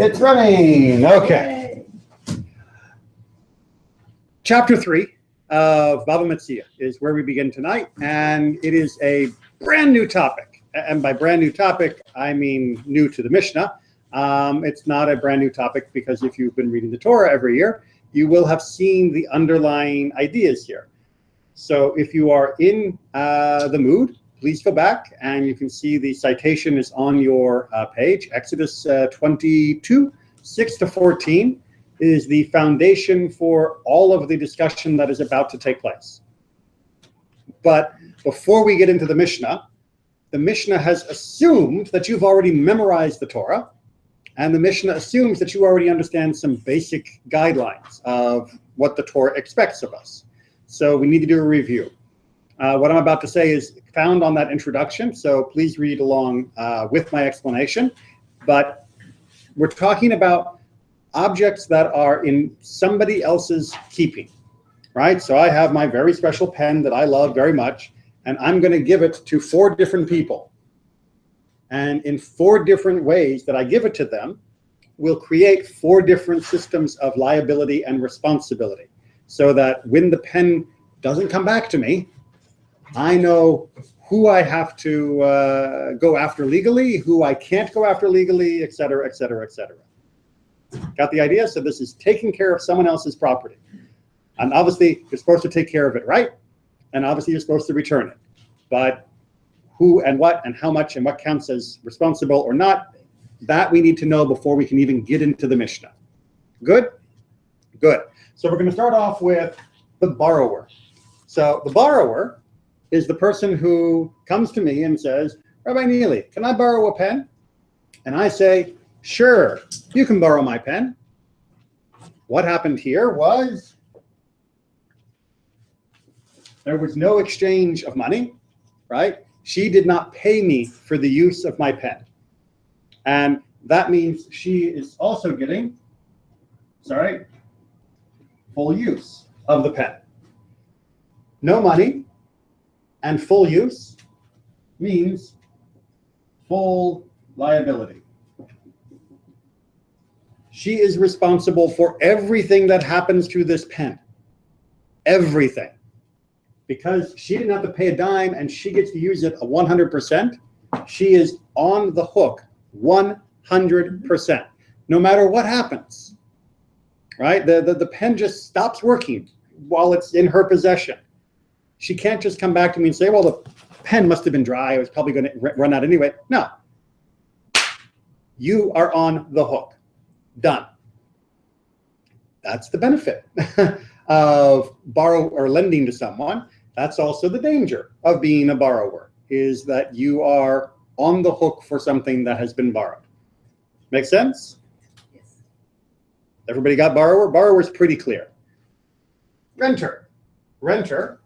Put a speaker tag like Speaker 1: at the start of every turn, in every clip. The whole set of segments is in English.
Speaker 1: It's running. Okay. Chapter 3 of Bava Metzia is where we begin tonight, and it is a brand new topic. And by brand new topic, I mean new to the Mishnah. It's not a brand new topic because if you've been reading the Torah every year, you will have seen the underlying ideas here. So if you are in the mood, please go back and you can see the citation is on your page. Exodus 22, 6 to 14 is the foundation for all of the discussion that is about to take place. But before we get into the Mishnah has assumed that you've already memorized the Torah, and the Mishnah assumes that you already understand some basic guidelines of what the Torah expects of us. So we need to do a review. What I'm about to say is found on that introduction, so please read along with my explanation. But we're talking about objects that are in somebody else's keeping, right? So I have my very special pen that I love very much, and I'm going to give it to 4 different people. And in 4 different ways that I give it to them, we'll create 4 different systems of liability and responsibility, so that when the pen doesn't come back to me, I know who I have to go after legally, who I can't go after legally, et cetera, et cetera, et cetera. Got the idea? So this is taking care of someone else's property. And obviously, you're supposed to take care of it right, and obviously you're supposed to return it. But who and what and how much and what counts as responsible or not, that we need to know before we can even get into the Mishnah. Good? Good. So we're going to start off with the borrower. So the borrower is the person who comes to me and says, Rabbi Neely, can I borrow a pen? And I say, sure, you can borrow my pen. What happened here was there was no exchange of money, right? She did not pay me for the use of my pen. And that means she is also getting, full use of the pen. No money and full use means full liability. She is responsible for everything that happens to this pen. Everything. Because she didn't have to pay a dime and she gets to use it 100%, she is on the hook 100%. No matter what happens, right? The pen just stops working while it's in her possession. She can't just come back to me and say, well, the pen must have been dry. It was probably going to run out anyway. No. You are on the hook. Done. That's the benefit of borrow or lending to someone. That's also the danger of being a borrower, is that you are on the hook for something that has been borrowed. Make sense? Yes. Everybody got borrower? Borrower is pretty clear. Renter. Renter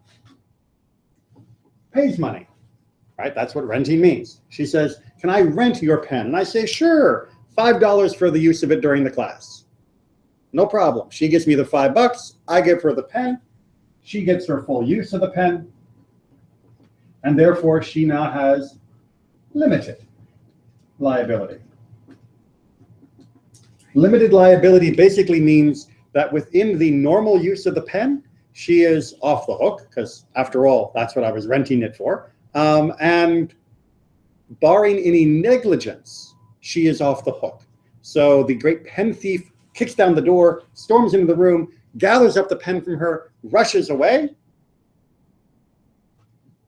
Speaker 1: pays money, right? That's what renting means. She says, can I rent your pen? And I say, sure, $5 for the use of it during the class. No problem. She gives me the $5. I give her the pen. She gets her full use of the pen. And therefore, she now has limited liability. Limited liability basically means that within the normal use of the pen, she is off the hook, because after all, that's what I was renting it for. And barring any negligence, she is off the hook. So the great pen thief kicks down the door, storms into the room, gathers up the pen from her, rushes away.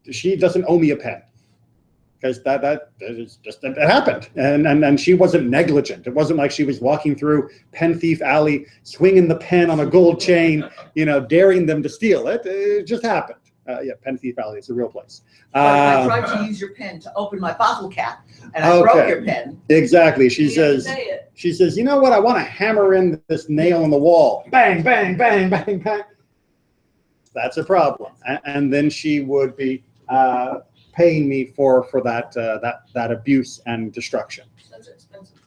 Speaker 1: She doesn't owe me a pen, because that happened, and she wasn't negligent. It wasn't like she was walking through Pen Thief Alley, swinging the pen on a gold chain, daring them to steal it. It just happened. Yeah, Pen Thief Alley is a real place.
Speaker 2: I tried to use your pen to open my bottle cap, and I broke your pen.
Speaker 1: Exactly. She says, you know what? I want to hammer in this nail in the wall. Bang, bang, bang, bang, bang. That's a problem. And then she would be paying me for that abuse and destruction.
Speaker 2: That's expensive.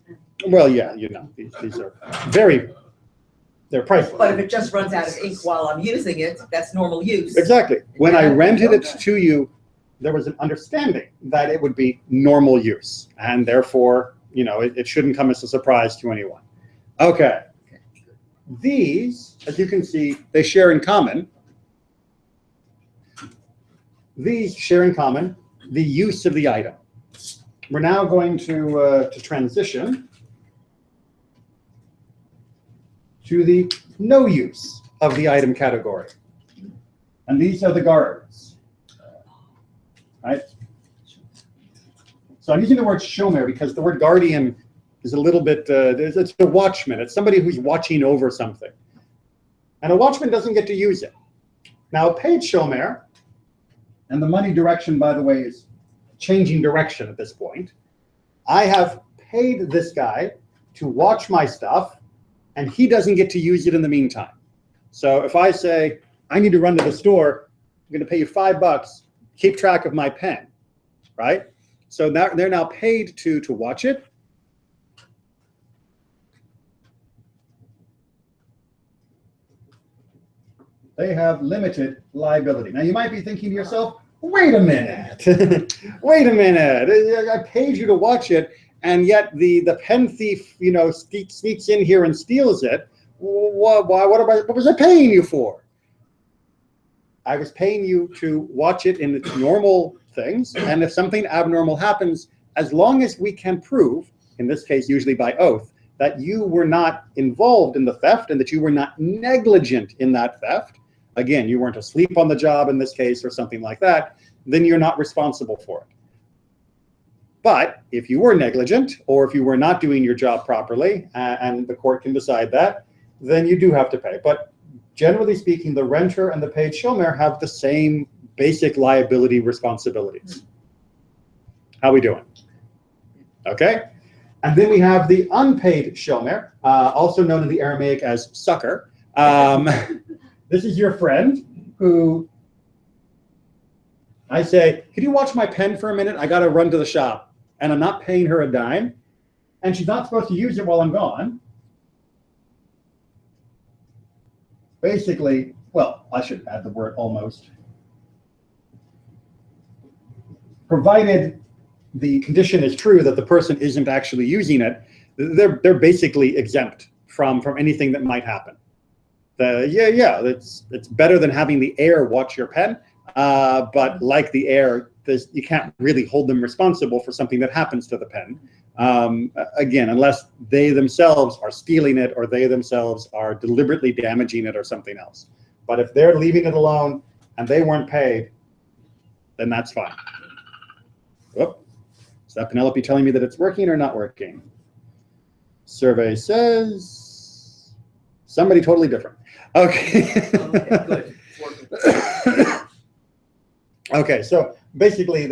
Speaker 1: Well, yeah, these are they're priceless.
Speaker 2: But if it just runs out of ink while I'm using it, that's normal use.
Speaker 1: Exactly. When I rented it to you, there was an understanding that it would be normal use, and therefore, it shouldn't come as a surprise to anyone. Okay. These, as you can see, they share in common. These share in common the use of the item. We're now going to transition to the no use of the item category. And these are the guards. Right? So I'm using the word shomer because the word guardian is a little bit, it's a watchman. It's somebody who's watching over something. And a watchman doesn't get to use it. Now, a paid shomer, and the money direction, by the way, is changing direction at this point. I have paid this guy to watch my stuff, and he doesn't get to use it in the meantime. So if I say, I need to run to the store, I'm going to pay you $5, keep track of my pen, right? So now they're now paid to watch it. They have limited liability. Now you might be thinking to yourself, wait a minute, wait a minute. I paid you to watch it, and yet the pen thief, sneaks in here and steals it. What was I paying you for? I was paying you to watch it in its normal things, and if something abnormal happens, as long as we can prove, in this case usually by oath, that you were not involved in the theft and that you were not negligent in that theft, again, you weren't asleep on the job in this case or something like that, then you're not responsible for it. But if you were negligent, or if you were not doing your job properly, and the court can decide that, then you do have to pay. But generally speaking, the renter and the paid shomer have the same basic liability responsibilities. How we doing? Okay. And then we have the unpaid shomer, also known in the Aramaic as sucker. This is your friend who I say, could you watch my pen for a minute? I got to run to the shop, and I'm not paying her a dime, and she's not supposed to use it while I'm gone. Basically, well, I should add the word almost. Provided the condition is true that the person isn't actually using it, they're basically exempt from anything that might happen. It's better than having the heir watch your pen, but like the heir, you can't really hold them responsible for something that happens to the pen. Again, unless they themselves are stealing it or they themselves are deliberately damaging it or something else. But if they're leaving it alone and they weren't paid, then that's fine. Whoop. Is that Penelope telling me that it's working or not working? Survey says somebody totally different. Okay.
Speaker 2: Okay, good.
Speaker 1: Okay, so basically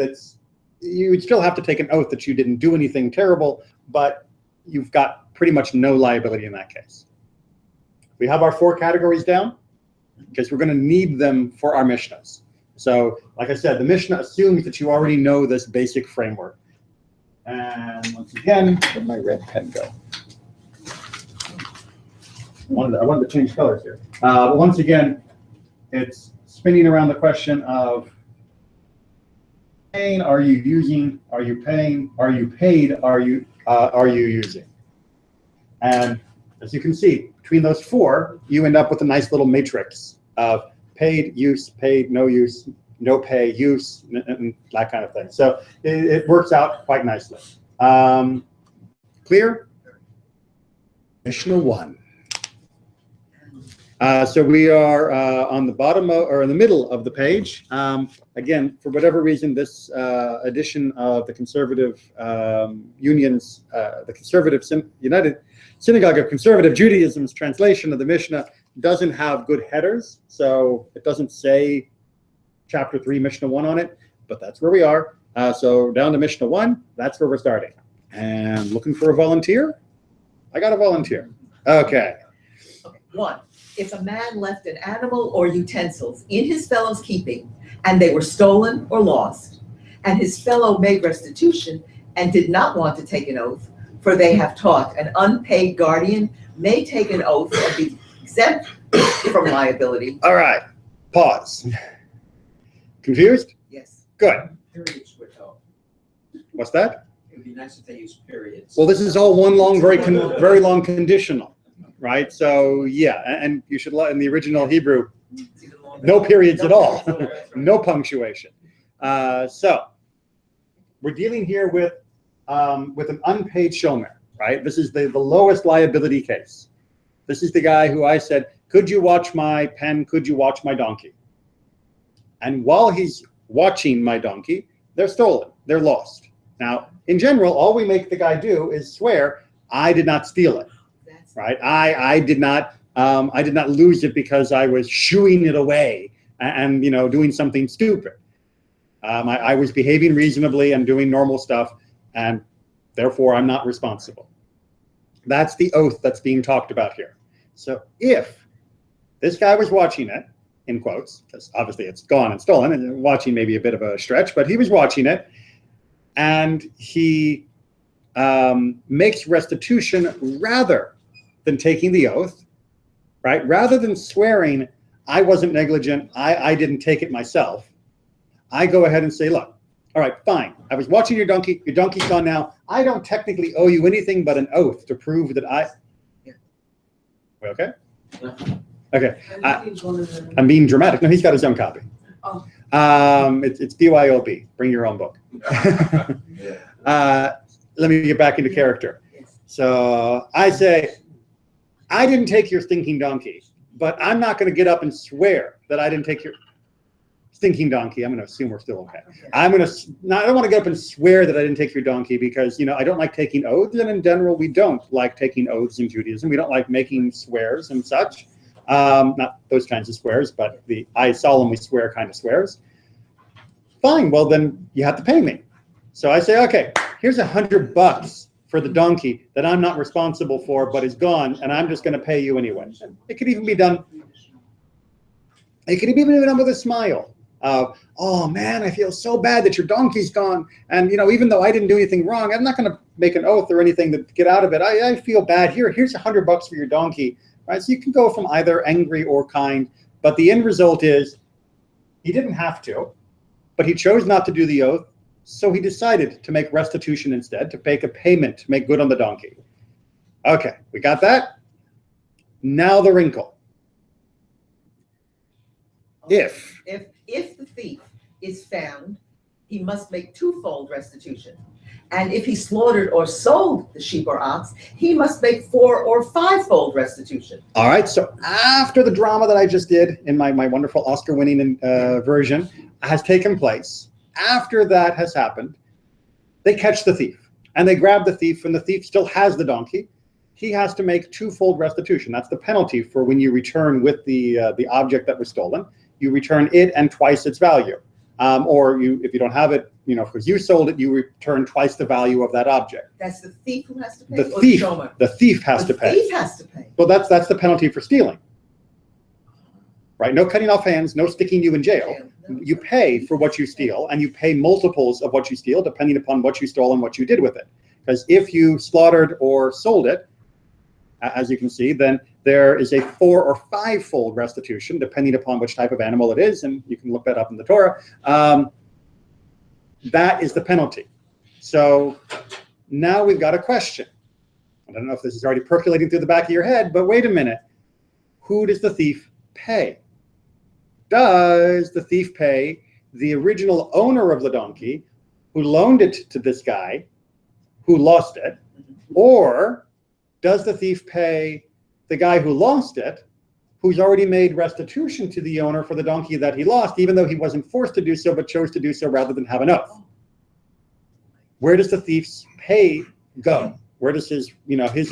Speaker 1: you would still have to take an oath that you didn't do anything terrible, but you've got pretty much no liability in that case. We have our 4 categories down because we're going to need them for our Mishnahs. So, like I said, the Mishnah assumes that you already know this basic framework. And once again, where'd my red pen go? I wanted to change colors here. But once again, it's spinning around the question of paying, are you using, are you paying, are you paid, are you using? And as you can see, between those 4, you end up with a nice little matrix of paid, use, paid, no use, no pay, use, and that kind of thing. So it works out quite nicely. Clear? Mishnah 1. So we are on the bottom or in the middle of the page. Again, for whatever reason, this edition of the Conservative Union's, the Conservative United Synagogue of Conservative Judaism's translation of the Mishnah doesn't have good headers. So it doesn't say Chapter 3, Mishnah 1 on it, but that's where we are. So down to Mishnah 1, that's where we're starting. And looking for a volunteer? I got a volunteer. Okay.
Speaker 2: 1. If a man left an animal or utensils in his fellow's keeping, and they were stolen or lost, and his fellow made restitution and did not want to take an oath, for they have taught an unpaid guardian may take an oath and be exempt from liability.
Speaker 1: All right. Pause. Confused?
Speaker 2: Yes.
Speaker 1: Good.
Speaker 3: Periods would help.
Speaker 1: What's that?
Speaker 3: It would be nice if they used periods.
Speaker 1: Well, this is all one long, very long conditional. right? So yeah, and you should in the original Hebrew,
Speaker 2: It's even longer.
Speaker 1: no periods at all,
Speaker 2: That's right.
Speaker 1: no punctuation. So we're dealing here with an unpaid shomer, right? This is the lowest liability case. This is the guy who I said, could you watch my pen? Could you watch my donkey? And while he's watching my donkey, they're stolen, they're lost. Now, in general, all we make the guy do is swear, I did not steal it, right? I did not lose it because I was shooing it away and doing something stupid. I was behaving reasonably and doing normal stuff, and therefore I'm not responsible. That's the oath that's being talked about here. So if this guy was watching it, in quotes, because obviously it's gone and stolen, and watching may be a bit of a stretch, but he was watching it, and he makes restitution rather than taking the oath, right? Rather than swearing, I wasn't negligent, I didn't take it myself, I go ahead and say, look, all right, fine. I was watching your donkey's gone now. I don't technically owe you anything but an oath to prove that I...
Speaker 2: Yeah.
Speaker 1: We okay? Yeah. Okay. I'm being dramatic. No, he's got his own copy.
Speaker 2: Oh.
Speaker 1: It's BYOB. Bring your own book. Let me get back into character. So I say, I didn't take your stinking donkey, but I'm not going to get up and swear that I didn't take your stinking donkey. I'm going to assume we're still okay. I don't want to get up and swear that I didn't take your donkey because, I don't like taking oaths. And in general, we don't like taking oaths in Judaism. We don't like making swears and such. Not those kinds of swears, but the I solemnly swear kind of swears. Fine. Well, then you have to pay me. So I say, okay, here's $100 for the donkey that I'm not responsible for, but is gone, and I'm just going to pay you anyway. It could even be done. It could even be done with a smile. Oh man, I feel so bad that your donkey's gone, and even though I didn't do anything wrong, I'm not going to make an oath or anything to get out of it. I feel bad. Here's $100 for your donkey. Right? So you can go from either angry or kind, but the end result is he didn't have to, but he chose not to do the oath, so he decided to make restitution instead, to make a payment to make good on the donkey. Okay, we got that? Now the wrinkle. If
Speaker 2: the thief is found, he must make twofold restitution. And if he slaughtered or sold the sheep or ox, he must make 4 or 5-fold restitution.
Speaker 1: All right, so after the drama that I just did in my wonderful Oscar-winning version has taken place, after that has happened, they catch the thief. And they grab the thief, and the thief still has the donkey. He has to make 2-fold restitution. That's the penalty for when you return with the object that was stolen. You return it and twice its value. Or if you don't have it, because you sold it, you return twice the value of that object.
Speaker 2: That's the thief who has to pay?
Speaker 1: The thief has to pay.
Speaker 2: The thief has to pay.
Speaker 1: Well, that's the penalty for stealing. Right? No cutting off hands, no sticking you in jail. You pay for what you steal, and you pay multiples of what you steal, depending upon what you stole and what you did with it. Because if you slaughtered or sold it, as you can see, then there is a 4 or 5-fold restitution, depending upon which type of animal it is, and you can look that up in the Torah. That is the penalty. So now we've got a question. I don't know if this is already percolating through the back of your head, but wait a minute. Who does the thief pay? Does the thief pay the original owner of the donkey who loaned it to this guy who lost it? Or does the thief pay the guy who lost it, who's already made restitution to the owner for the donkey that he lost, even though he wasn't forced to do so, but chose to do so rather than have an oath? Where does the thief's pay go? Where does his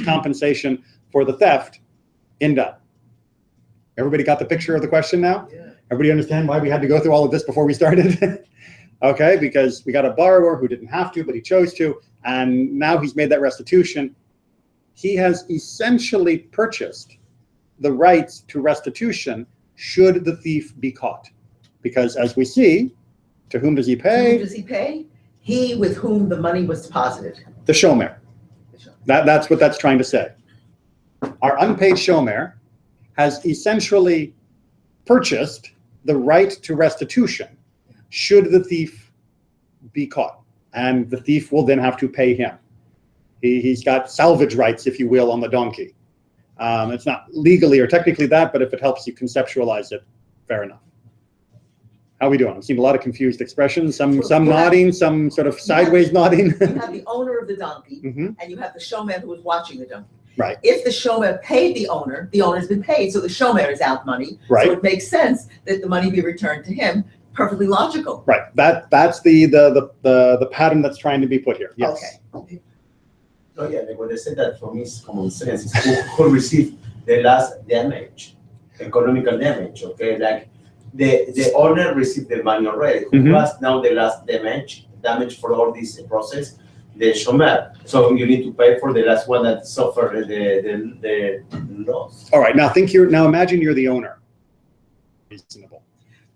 Speaker 1: compensation for the theft end up? Everybody got the picture of the question now?
Speaker 2: Yeah.
Speaker 1: Everybody understand why we had to go through all of this before we started? Okay, because we got a borrower who didn't have to, but he chose to, and now he's made that restitution. He has essentially purchased the rights to restitution should the thief be caught. Because as we see, to whom does he pay?
Speaker 2: To whom does he pay? He with whom the money was deposited.
Speaker 1: The shomer. That's what that's trying to say. Our unpaid shomer has essentially purchased the right to restitution should the thief be caught. And the thief will then have to pay him. He's got salvage rights, if you will, on the donkey. It's not legally or technically that, but if it helps you conceptualize it, fair enough. How are we doing? I'm seeing a lot of confused expressions, some nodding, some sort of sideways nodding.
Speaker 2: You have the owner of the donkey,
Speaker 1: Mhm.
Speaker 2: and you have the showman who was watching the donkey.
Speaker 1: Right.
Speaker 2: If the showman paid the owner's been paid, so the showman is out money.
Speaker 1: Right.
Speaker 2: So it makes sense that the money be returned to him. Perfectly logical.
Speaker 1: Right. That's the pattern that's trying to be put here. Yes.
Speaker 2: Okay.
Speaker 3: No, yeah, when they say that, for me, it's common sense. It's who receive the last damage, economical damage, okay? Like the owner received the money already. Who
Speaker 1: Mhm.
Speaker 3: has now the last damage for all this process? The shomer. So you need to pay for the last one that suffered the loss.
Speaker 1: All right. Now imagine you're the owner. Reasonable.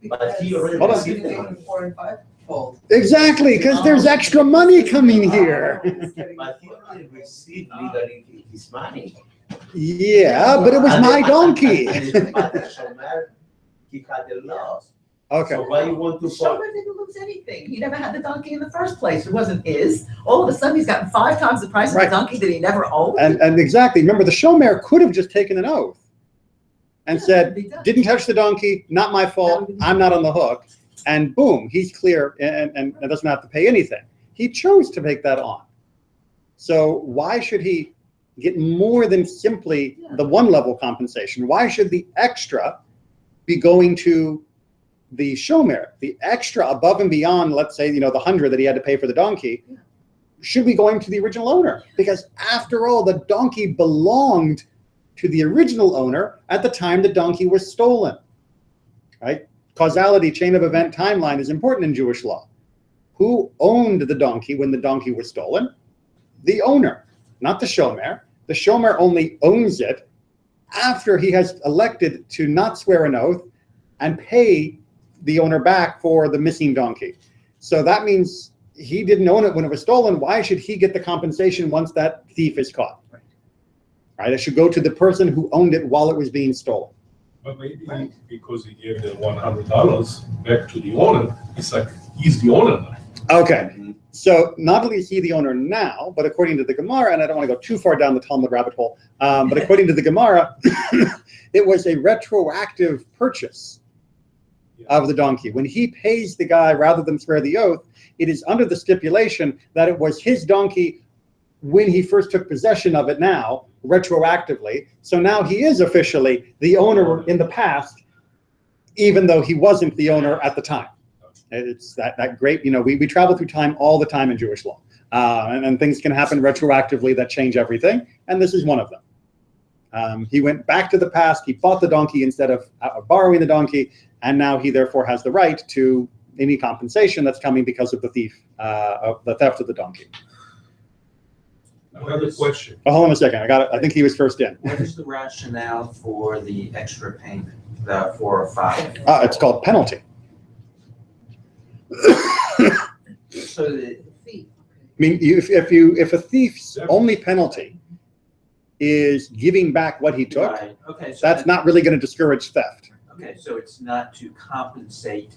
Speaker 3: But he already
Speaker 1: Hold on.
Speaker 3: received the money.
Speaker 2: 4 and 5 fold.
Speaker 1: Exactly, because there's extra money coming here.
Speaker 3: But he already received legally his money.
Speaker 1: Yeah, but it was
Speaker 3: And
Speaker 1: my
Speaker 3: the-
Speaker 1: donkey.
Speaker 3: But the shomer, he had the loss.
Speaker 1: Okay.
Speaker 3: So why you want
Speaker 2: The
Speaker 3: to
Speaker 2: showman didn't lose anything. He never had the donkey in the first place. It wasn't his. All of a sudden, he's gotten 5 times the price of
Speaker 1: Right.
Speaker 2: the donkey that he never owned.
Speaker 1: And exactly, remember the showmare could have just taken an oath and
Speaker 2: Yeah,
Speaker 1: said,
Speaker 2: that'd be done.
Speaker 1: didn't touch the donkey, not my fault, I'm not on the hook. And boom, he's clear and doesn't have to pay anything. He chose to take that on. So why should he get more than simply the one level compensation? Why should the extra be going to the showmare? The extra above and beyond, let's say, the 100 that he had to pay for the donkey, should be going to the original owner. Because after all, the donkey belonged to the original owner at the time the donkey was stolen, right? Causality, chain of event, timeline is important in Jewish law. Who owned the donkey when the donkey was stolen? The owner, not the showmare. The showmare only owns it after he has elected to not swear an oath and pay the owner back for the missing donkey. So that means he didn't own it when it was stolen. Why should he get the compensation once that thief is caught? Right? It should go to the person who owned it while it was being stolen.
Speaker 4: But maybe because he gave the $100 back to the owner, it's like he's the owner now.
Speaker 1: Okay. So not only is he the owner now, but according to the Gemara, and I don't want to go too far down the Talmud rabbit hole, but according to the Gemara, it was a retroactive purchase of the donkey. When he pays the guy rather than swear the oath, it is under the stipulation that it was his donkey when he first took possession of it now, retroactively. So now he is officially the owner in the past, even though he wasn't the owner at the time. It's that great, we travel through time all the time in Jewish law. And things can happen retroactively that change everything. And this is one of them. He went back to the past. He bought the donkey instead of borrowing the donkey. And now he therefore has the right to any compensation that's coming because of the theft of the donkey.
Speaker 4: Another question.
Speaker 1: Oh, hold on a second. I think he was first in.
Speaker 5: What is the rationale for the extra payment, the 4 or 5?
Speaker 1: It's called penalty.
Speaker 5: So the
Speaker 2: Thief.
Speaker 1: I mean, if a thief's only penalty is giving back what he took,
Speaker 5: right, okay, so
Speaker 1: that's not really going to discourage theft.
Speaker 5: okay, so it's not to compensate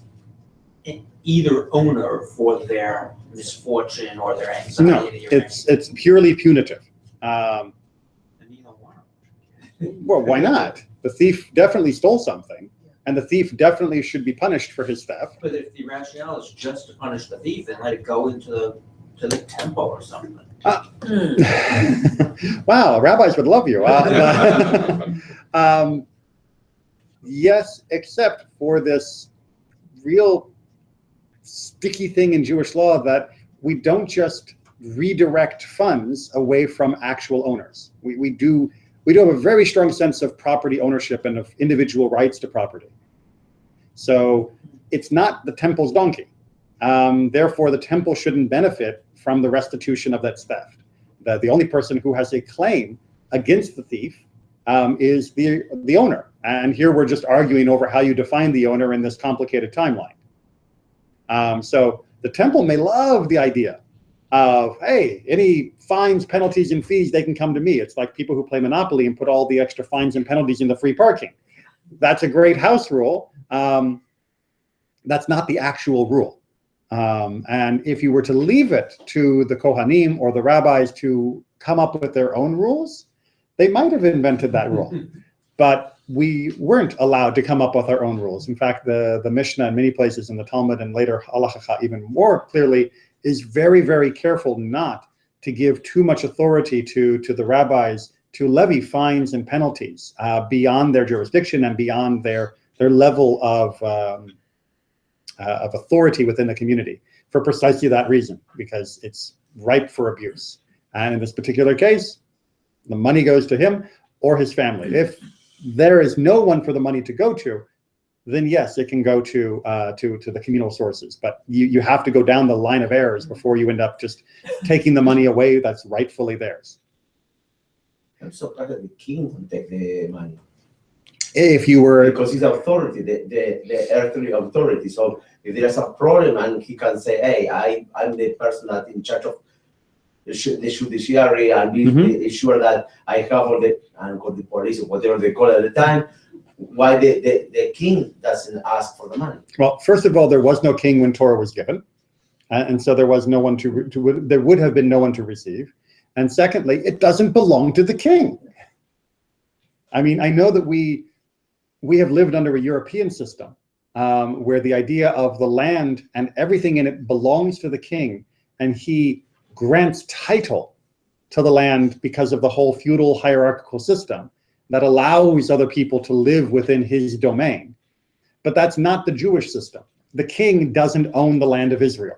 Speaker 5: either owner for their misfortune or their
Speaker 1: No,
Speaker 5: anxiety. Or
Speaker 1: it's purely punitive.
Speaker 5: And neither one.
Speaker 1: Well, why not? The thief definitely stole something, and the thief definitely should be punished for his theft.
Speaker 5: But if the rationale is just to punish the thief, then let it go into the temple or something.
Speaker 1: Wow, rabbis would love you. Yes, except for this real sticky thing in Jewish law that we don't just redirect funds away from actual owners. We do have a very strong sense of property ownership and of individual rights to property. So it's not the temple's donkey. Therefore, the temple shouldn't benefit from the restitution of that theft. The only person who has a claim against the thief is the owner. And here we're just arguing over how you define the owner in this complicated timeline. So the temple may love the idea of, hey, any fines, penalties, and fees, they can come to me. It's like people who play Monopoly and put all the extra fines and penalties in the free parking. That's a great house rule. That's not the actual rule. And if you were to leave it to the Kohanim or the rabbis to come up with their own rules, They might have invented that rule, but we weren't allowed to come up with our own rules. In fact, the Mishnah in many places in the Talmud and later Halacha even more clearly is very, very careful not to give too much authority to the rabbis to levy fines and penalties beyond their jurisdiction and beyond their level of authority within the community for precisely that reason, because it's ripe for abuse. And in this particular case, the money goes to him or his family. If there is no one for the money to go to, then yes, it can go to the communal sources. But you have to go down the line of errors before you end up just taking the money away that's rightfully theirs.
Speaker 3: I'm surprised that the king won't take the money.
Speaker 1: If you were,
Speaker 3: Because he's authority, the earthly authority. So if there's a problem and he can say, hey, I'm the person that's in charge of the judiciary and be sure that I have all the, and call the police or whatever they call it at the time, why the king doesn't ask for the money?
Speaker 1: well, first of all, there was no king when Torah was given. And so there was no one there would have been no one to receive. And secondly, it doesn't belong to the king. I mean, I know that we have lived under a European system where the idea of the land and everything in it belongs to the king, and he grants title to the land because of the whole feudal hierarchical system that allows other people to live within his domain. But that's not the Jewish system. The king doesn't own the land of Israel.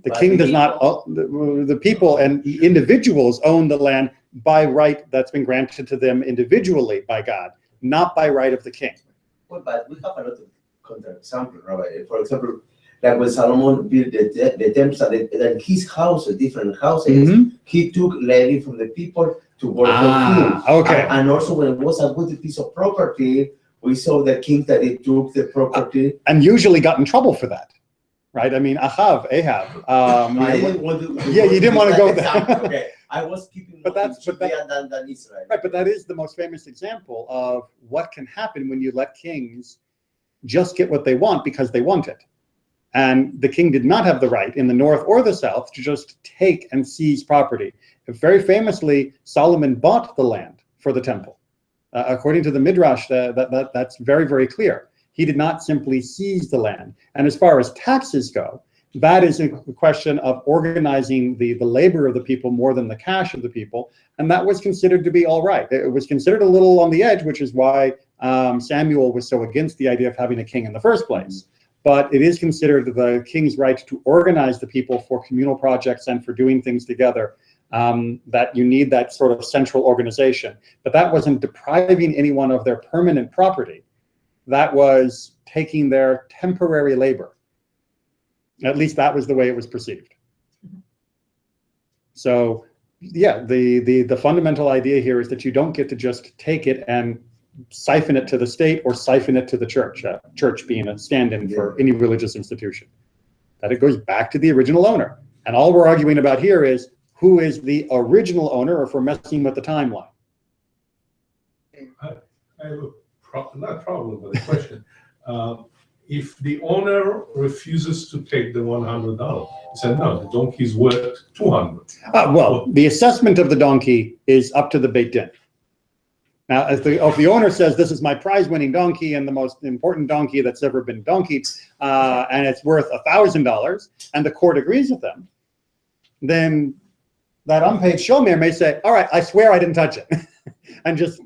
Speaker 1: The king does not own, the people and individuals own the land by right that's been granted to them individually by God, not by right of the king.
Speaker 3: Well, but we have a lot of counterexamples, Rabbi. For example, like when Solomon built the temple, then his houses, different houses, he took levy from the people to work for him.
Speaker 1: Okay.
Speaker 3: And also when it was a good piece of property, we saw the king that he took the property.
Speaker 1: And usually got in trouble for that, right? I mean, Ahab.
Speaker 3: I didn't want to.
Speaker 1: Yeah, you didn't want to go there.
Speaker 3: Okay, I was keeping
Speaker 1: But that's- but that-
Speaker 3: than Israel.
Speaker 1: Right, but that is the most famous example of what can happen when you let kings just get what they want because they want it. And the king did not have the right in the north or the south to just take and seize property. Very famously, Solomon bought the land for the temple. According to the Midrash, that's very, very clear. He did not simply seize the land. And as far as taxes go, that is a question of organizing the labor of the people more than the cash of the people. And that was considered to be all right. It was considered a little on the edge, which is why Samuel was so against the idea of having a king in the first place. But it is considered the king's right to organize the people for communal projects and for doing things together, that you need that sort of central organization. But that wasn't depriving anyone of their permanent property. That was taking their temporary labor. At least that was the way it was perceived. So yeah, the fundamental idea here is that you don't get to just take it and siphon it to the state or siphon it to the church, church being a stand-in for any religious institution, that it goes back to the original owner. And all we're arguing about here is who is the original owner, or if we're messing with the timeline.
Speaker 4: I have not problem, but a question. If the owner refuses to take the $100, he said, no, the donkey's worth $200.
Speaker 1: Well, the assessment of the donkey is up to the Beit Din. Now, if the owner says, this is my prize-winning donkey and the most important donkey that's ever been donkeyed, and it's worth $1,000, and the court agrees with them, then that unpaid shomer may say, all right, I swear I didn't touch it, and just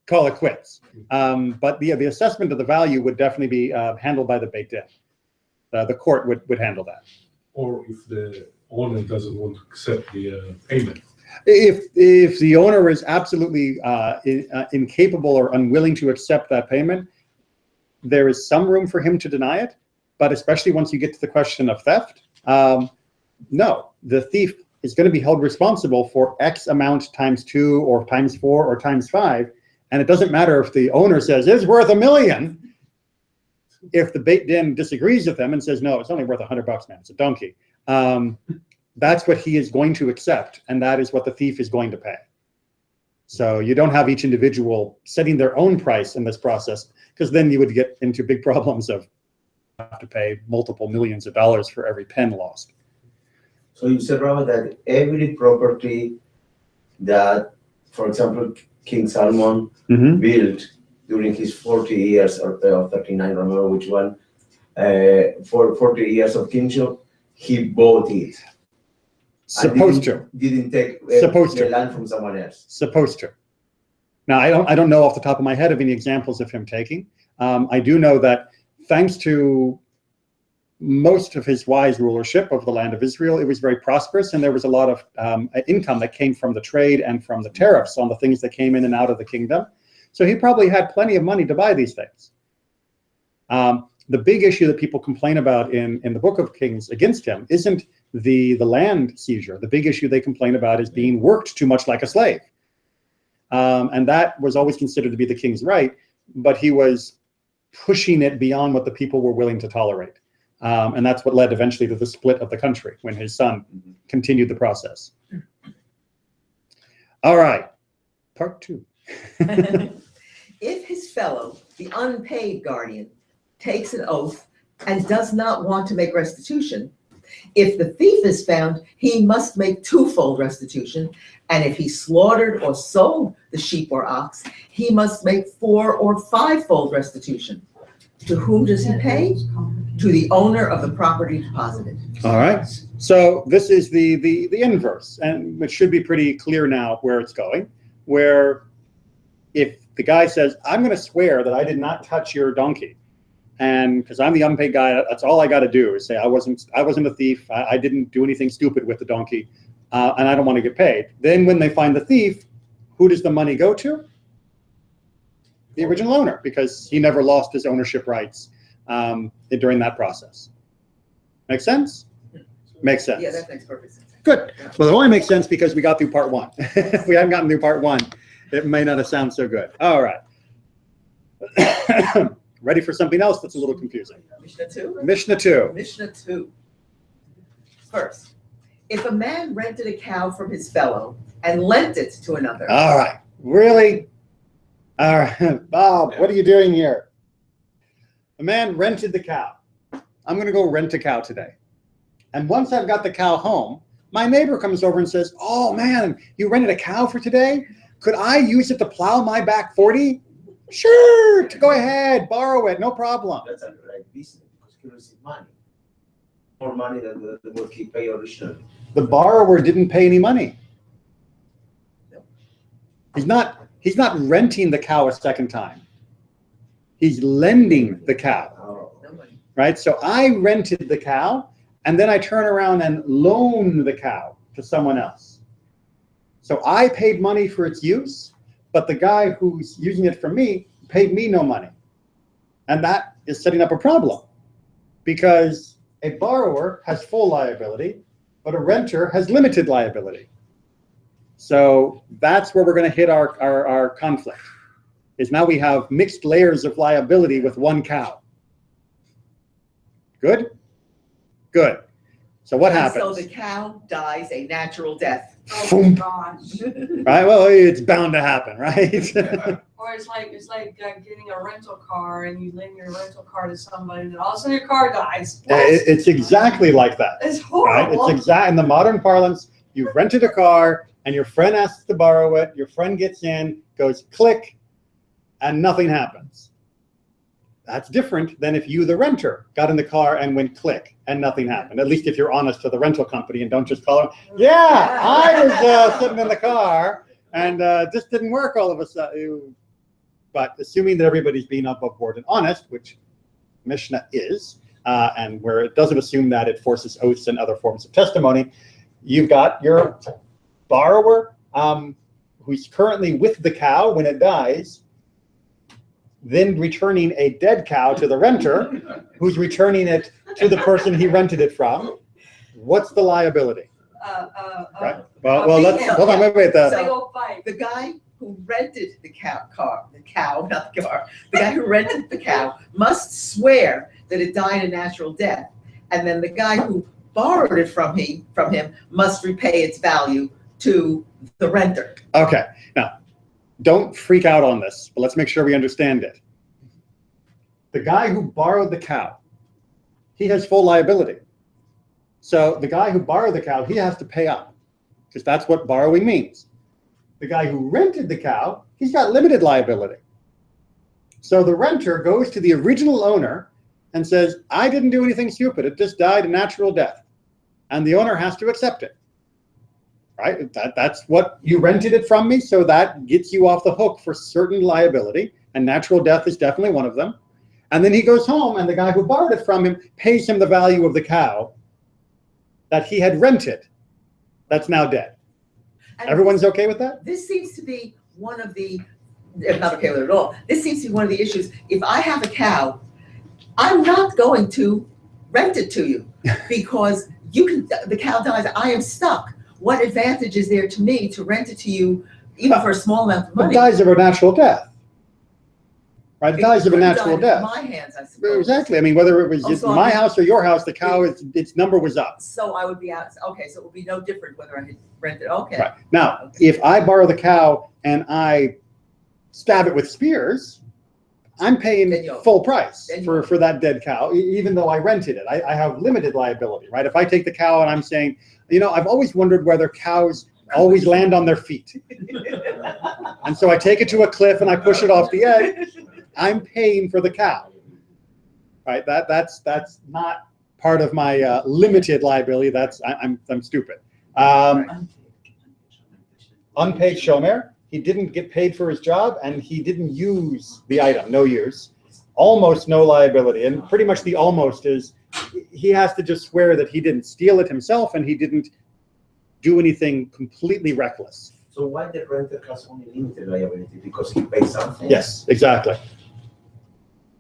Speaker 1: call it quits. But the assessment of the value would definitely be handled by the Beit Din. The court would handle that.
Speaker 4: Or if the owner doesn't want to accept the payment.
Speaker 1: If the owner is absolutely incapable or unwilling to accept that payment, there is some room for him to deny it. But especially once you get to the question of theft, no, the thief is going to be held responsible for X amount times 2 or times 4 or times 5. And it doesn't matter if the owner says it's worth $1 million. If the Beit Din disagrees with them and says, no, it's only worth $100, man, it's a donkey. That's what he is going to accept, and that is what the thief is going to pay. So you don't have each individual setting their own price in this process, because then you would get into big problems of have to pay multiple millions of dollars for every pen lost.
Speaker 3: So you said, Rabbi, that every property that, for example, King Solomon built during his 40 years or 39, I don't remember which one, for 40 years of kingship, he bought it.
Speaker 1: Supposed to.
Speaker 3: Didn't take
Speaker 1: Supposed
Speaker 3: the
Speaker 1: to.
Speaker 3: land from someone else.
Speaker 1: Supposed to. Now, I don't know off the top of my head of any examples of him taking. I do know that thanks to most of his wise rulership of the land of Israel, it was very prosperous, and there was a lot of income that came from the trade and from the tariffs on the things that came in and out of the kingdom. So he probably had plenty of money to buy these things. The big issue that people complain about in the Book of Kings against him isn't the land seizure. The big issue they complain about is being worked too much like a slave. And that was always considered to be the king's right, but he was pushing it beyond what the people were willing to tolerate. And that's what led eventually to the split of the country when his son continued the process. All right, part 2.
Speaker 2: If his fellow, the unpaid guardian, takes an oath and does not want to make restitution, if the thief is found, he must make twofold restitution, and if he slaughtered or sold the sheep or ox, he must make 4 or 5-fold restitution. To whom does he pay? To the owner of the property deposited.
Speaker 1: All right. So this is the inverse, and it should be pretty clear now where it's going, where if the guy says, I'm going to swear that I did not touch your donkey, and because I'm the unpaid guy, that's all I got to do is say I wasn't a thief, I didn't do anything stupid with the donkey, and I don't want to get paid. Then when they find the thief, who does the money go to? The original owner, because he never lost his ownership rights during that process. Make sense? Makes sense.
Speaker 2: Yeah, that makes perfect sense.
Speaker 1: Good. Well, it only makes sense because we got through part 1. If we hadn't gotten through part 1, it may not have sounded so good. All right. Ready for something else that's a little confusing?
Speaker 2: Mishnah 2?
Speaker 1: Mishnah 2.
Speaker 2: Mishnah 2. First, if a man rented a cow from his fellow and lent it to another.
Speaker 1: All right. Really? All right. Bob, what are you doing here? A man rented the cow. I'm going to go rent a cow today. And once I've got the cow home, my neighbor comes over and says, oh man, you rented a cow for today? Could I use it to plow my back 40? Sure, go ahead, borrow it, no problem.
Speaker 3: That's a right business because he received money. More money than what he paid originally.
Speaker 1: The borrower didn't pay any money. He's not renting the cow a second time. He's lending the cow. Right? So I rented the cow, and then I turn around and loan the cow to someone else. So I paid money for its use, but the guy who's using it for me paid me no money. And that is setting up a problem, because a borrower has full liability, but a renter has limited liability. So that's where we're going to hit our conflict, is now we have mixed layers of liability with one cow. Good? Good. So what happens?
Speaker 2: So the cow dies a natural death.
Speaker 6: Oh my gosh.
Speaker 1: Right? Well, it's bound to happen, right?
Speaker 6: Or it's like getting a rental car and you lend your rental car to somebody and then all of a sudden your car dies. What?
Speaker 1: It's exactly like that.
Speaker 6: It's
Speaker 1: Right?
Speaker 6: horrible.
Speaker 1: It's in the modern parlance, you've rented a car and your friend asks to borrow it, your friend gets in, goes click, and nothing happens. That's different than if you, the renter, got in the car and went click and nothing happened. At least if you're honest to the rental company and don't just call them, yeah, I was sitting in the car and just didn't work all of a sudden. But assuming that everybody's being above board and honest, which Mishnah is, and where it doesn't assume that it forces oaths and other forms of testimony, you've got your borrower who's currently with the cow when it dies, then returning a dead cow to the renter, who's returning it to the person he rented it from. What's the liability? Right? Well, let's hold on. Wait.
Speaker 2: So the guy who rented the guy who rented the cow must swear that it died a natural death, and then the guy who borrowed it from him must repay its value to the renter.
Speaker 1: Okay. Now, don't freak out on this, but let's make sure we understand it. The guy who borrowed the cow, he has full liability. So the guy who borrowed the cow, he has to pay up, because that's what borrowing means. The guy who rented the cow, he's got limited liability. So the renter goes to the original owner and says, I didn't do anything stupid. It just died a natural death. And the owner has to accept it. Right? That's what you rented it from me, so that gets you off the hook for certain liability, and natural death is definitely one of them. And then he goes home, and the guy who borrowed it from him pays him the value of the cow that he had rented that's now dead.
Speaker 2: And
Speaker 1: Everyone's okay with that?
Speaker 2: this seems to be one of the, I'm not okay with it at all. This seems to be one of the issues. If I have a cow, I'm not going to rent it to you because the cow dies, I am stuck. What advantage is there to me to rent it to you, even for a small amount of
Speaker 1: But
Speaker 2: money?
Speaker 1: dies of a natural death. Right? It dies of a
Speaker 2: could
Speaker 1: natural
Speaker 2: die
Speaker 1: death.
Speaker 2: in my hands, I suppose.
Speaker 1: Exactly. I mean, whether it was
Speaker 2: Oh, so
Speaker 1: my
Speaker 2: I mean-
Speaker 1: house or your house, the cow, its number was up.
Speaker 2: So I would be out, okay, so it would be no different whether I had rented, okay.
Speaker 1: Right. Now, if I borrow the cow and I stab it with spears, I'm
Speaker 2: Then
Speaker 1: paying
Speaker 2: you-
Speaker 1: full price
Speaker 2: then you-
Speaker 1: for that dead cow, even though I rented it. I have limited liability, right? If I take the cow and I'm saying, I've always wondered whether cows always land on their feet. And so I take it to a cliff and I push it off the edge. I'm paying for the cow, right? That's not part of my limited liability. I'm stupid. Unpaid shomer. He didn't get paid for his job, and he didn't use the item. No use. Almost no liability, and pretty much the almost is he has to just swear that he didn't steal it himself and he didn't do anything completely reckless.
Speaker 3: So why the renter has only limited liability? Because he pays something?
Speaker 1: Yes, exactly.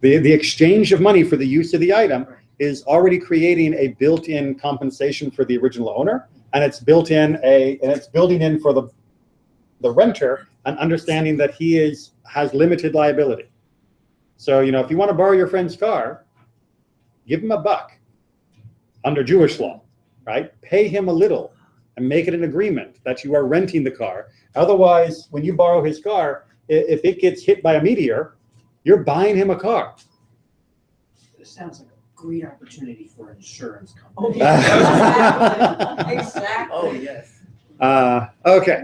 Speaker 1: The exchange of money for the use of the item is already creating a built-in compensation for the original owner, and it's building in for the renter an understanding that he has limited liability. So, if you want to borrow your friend's car, give him $1 under Jewish law, right? Pay him a little and make it an agreement that you are renting the car. Otherwise, when you borrow his car, if it gets hit by a meteor, you're buying him a car.
Speaker 5: This sounds like a great opportunity for an insurance
Speaker 2: Oh,
Speaker 5: company.
Speaker 2: yeah.
Speaker 6: Exactly.
Speaker 2: Oh, yes.
Speaker 1: Okay,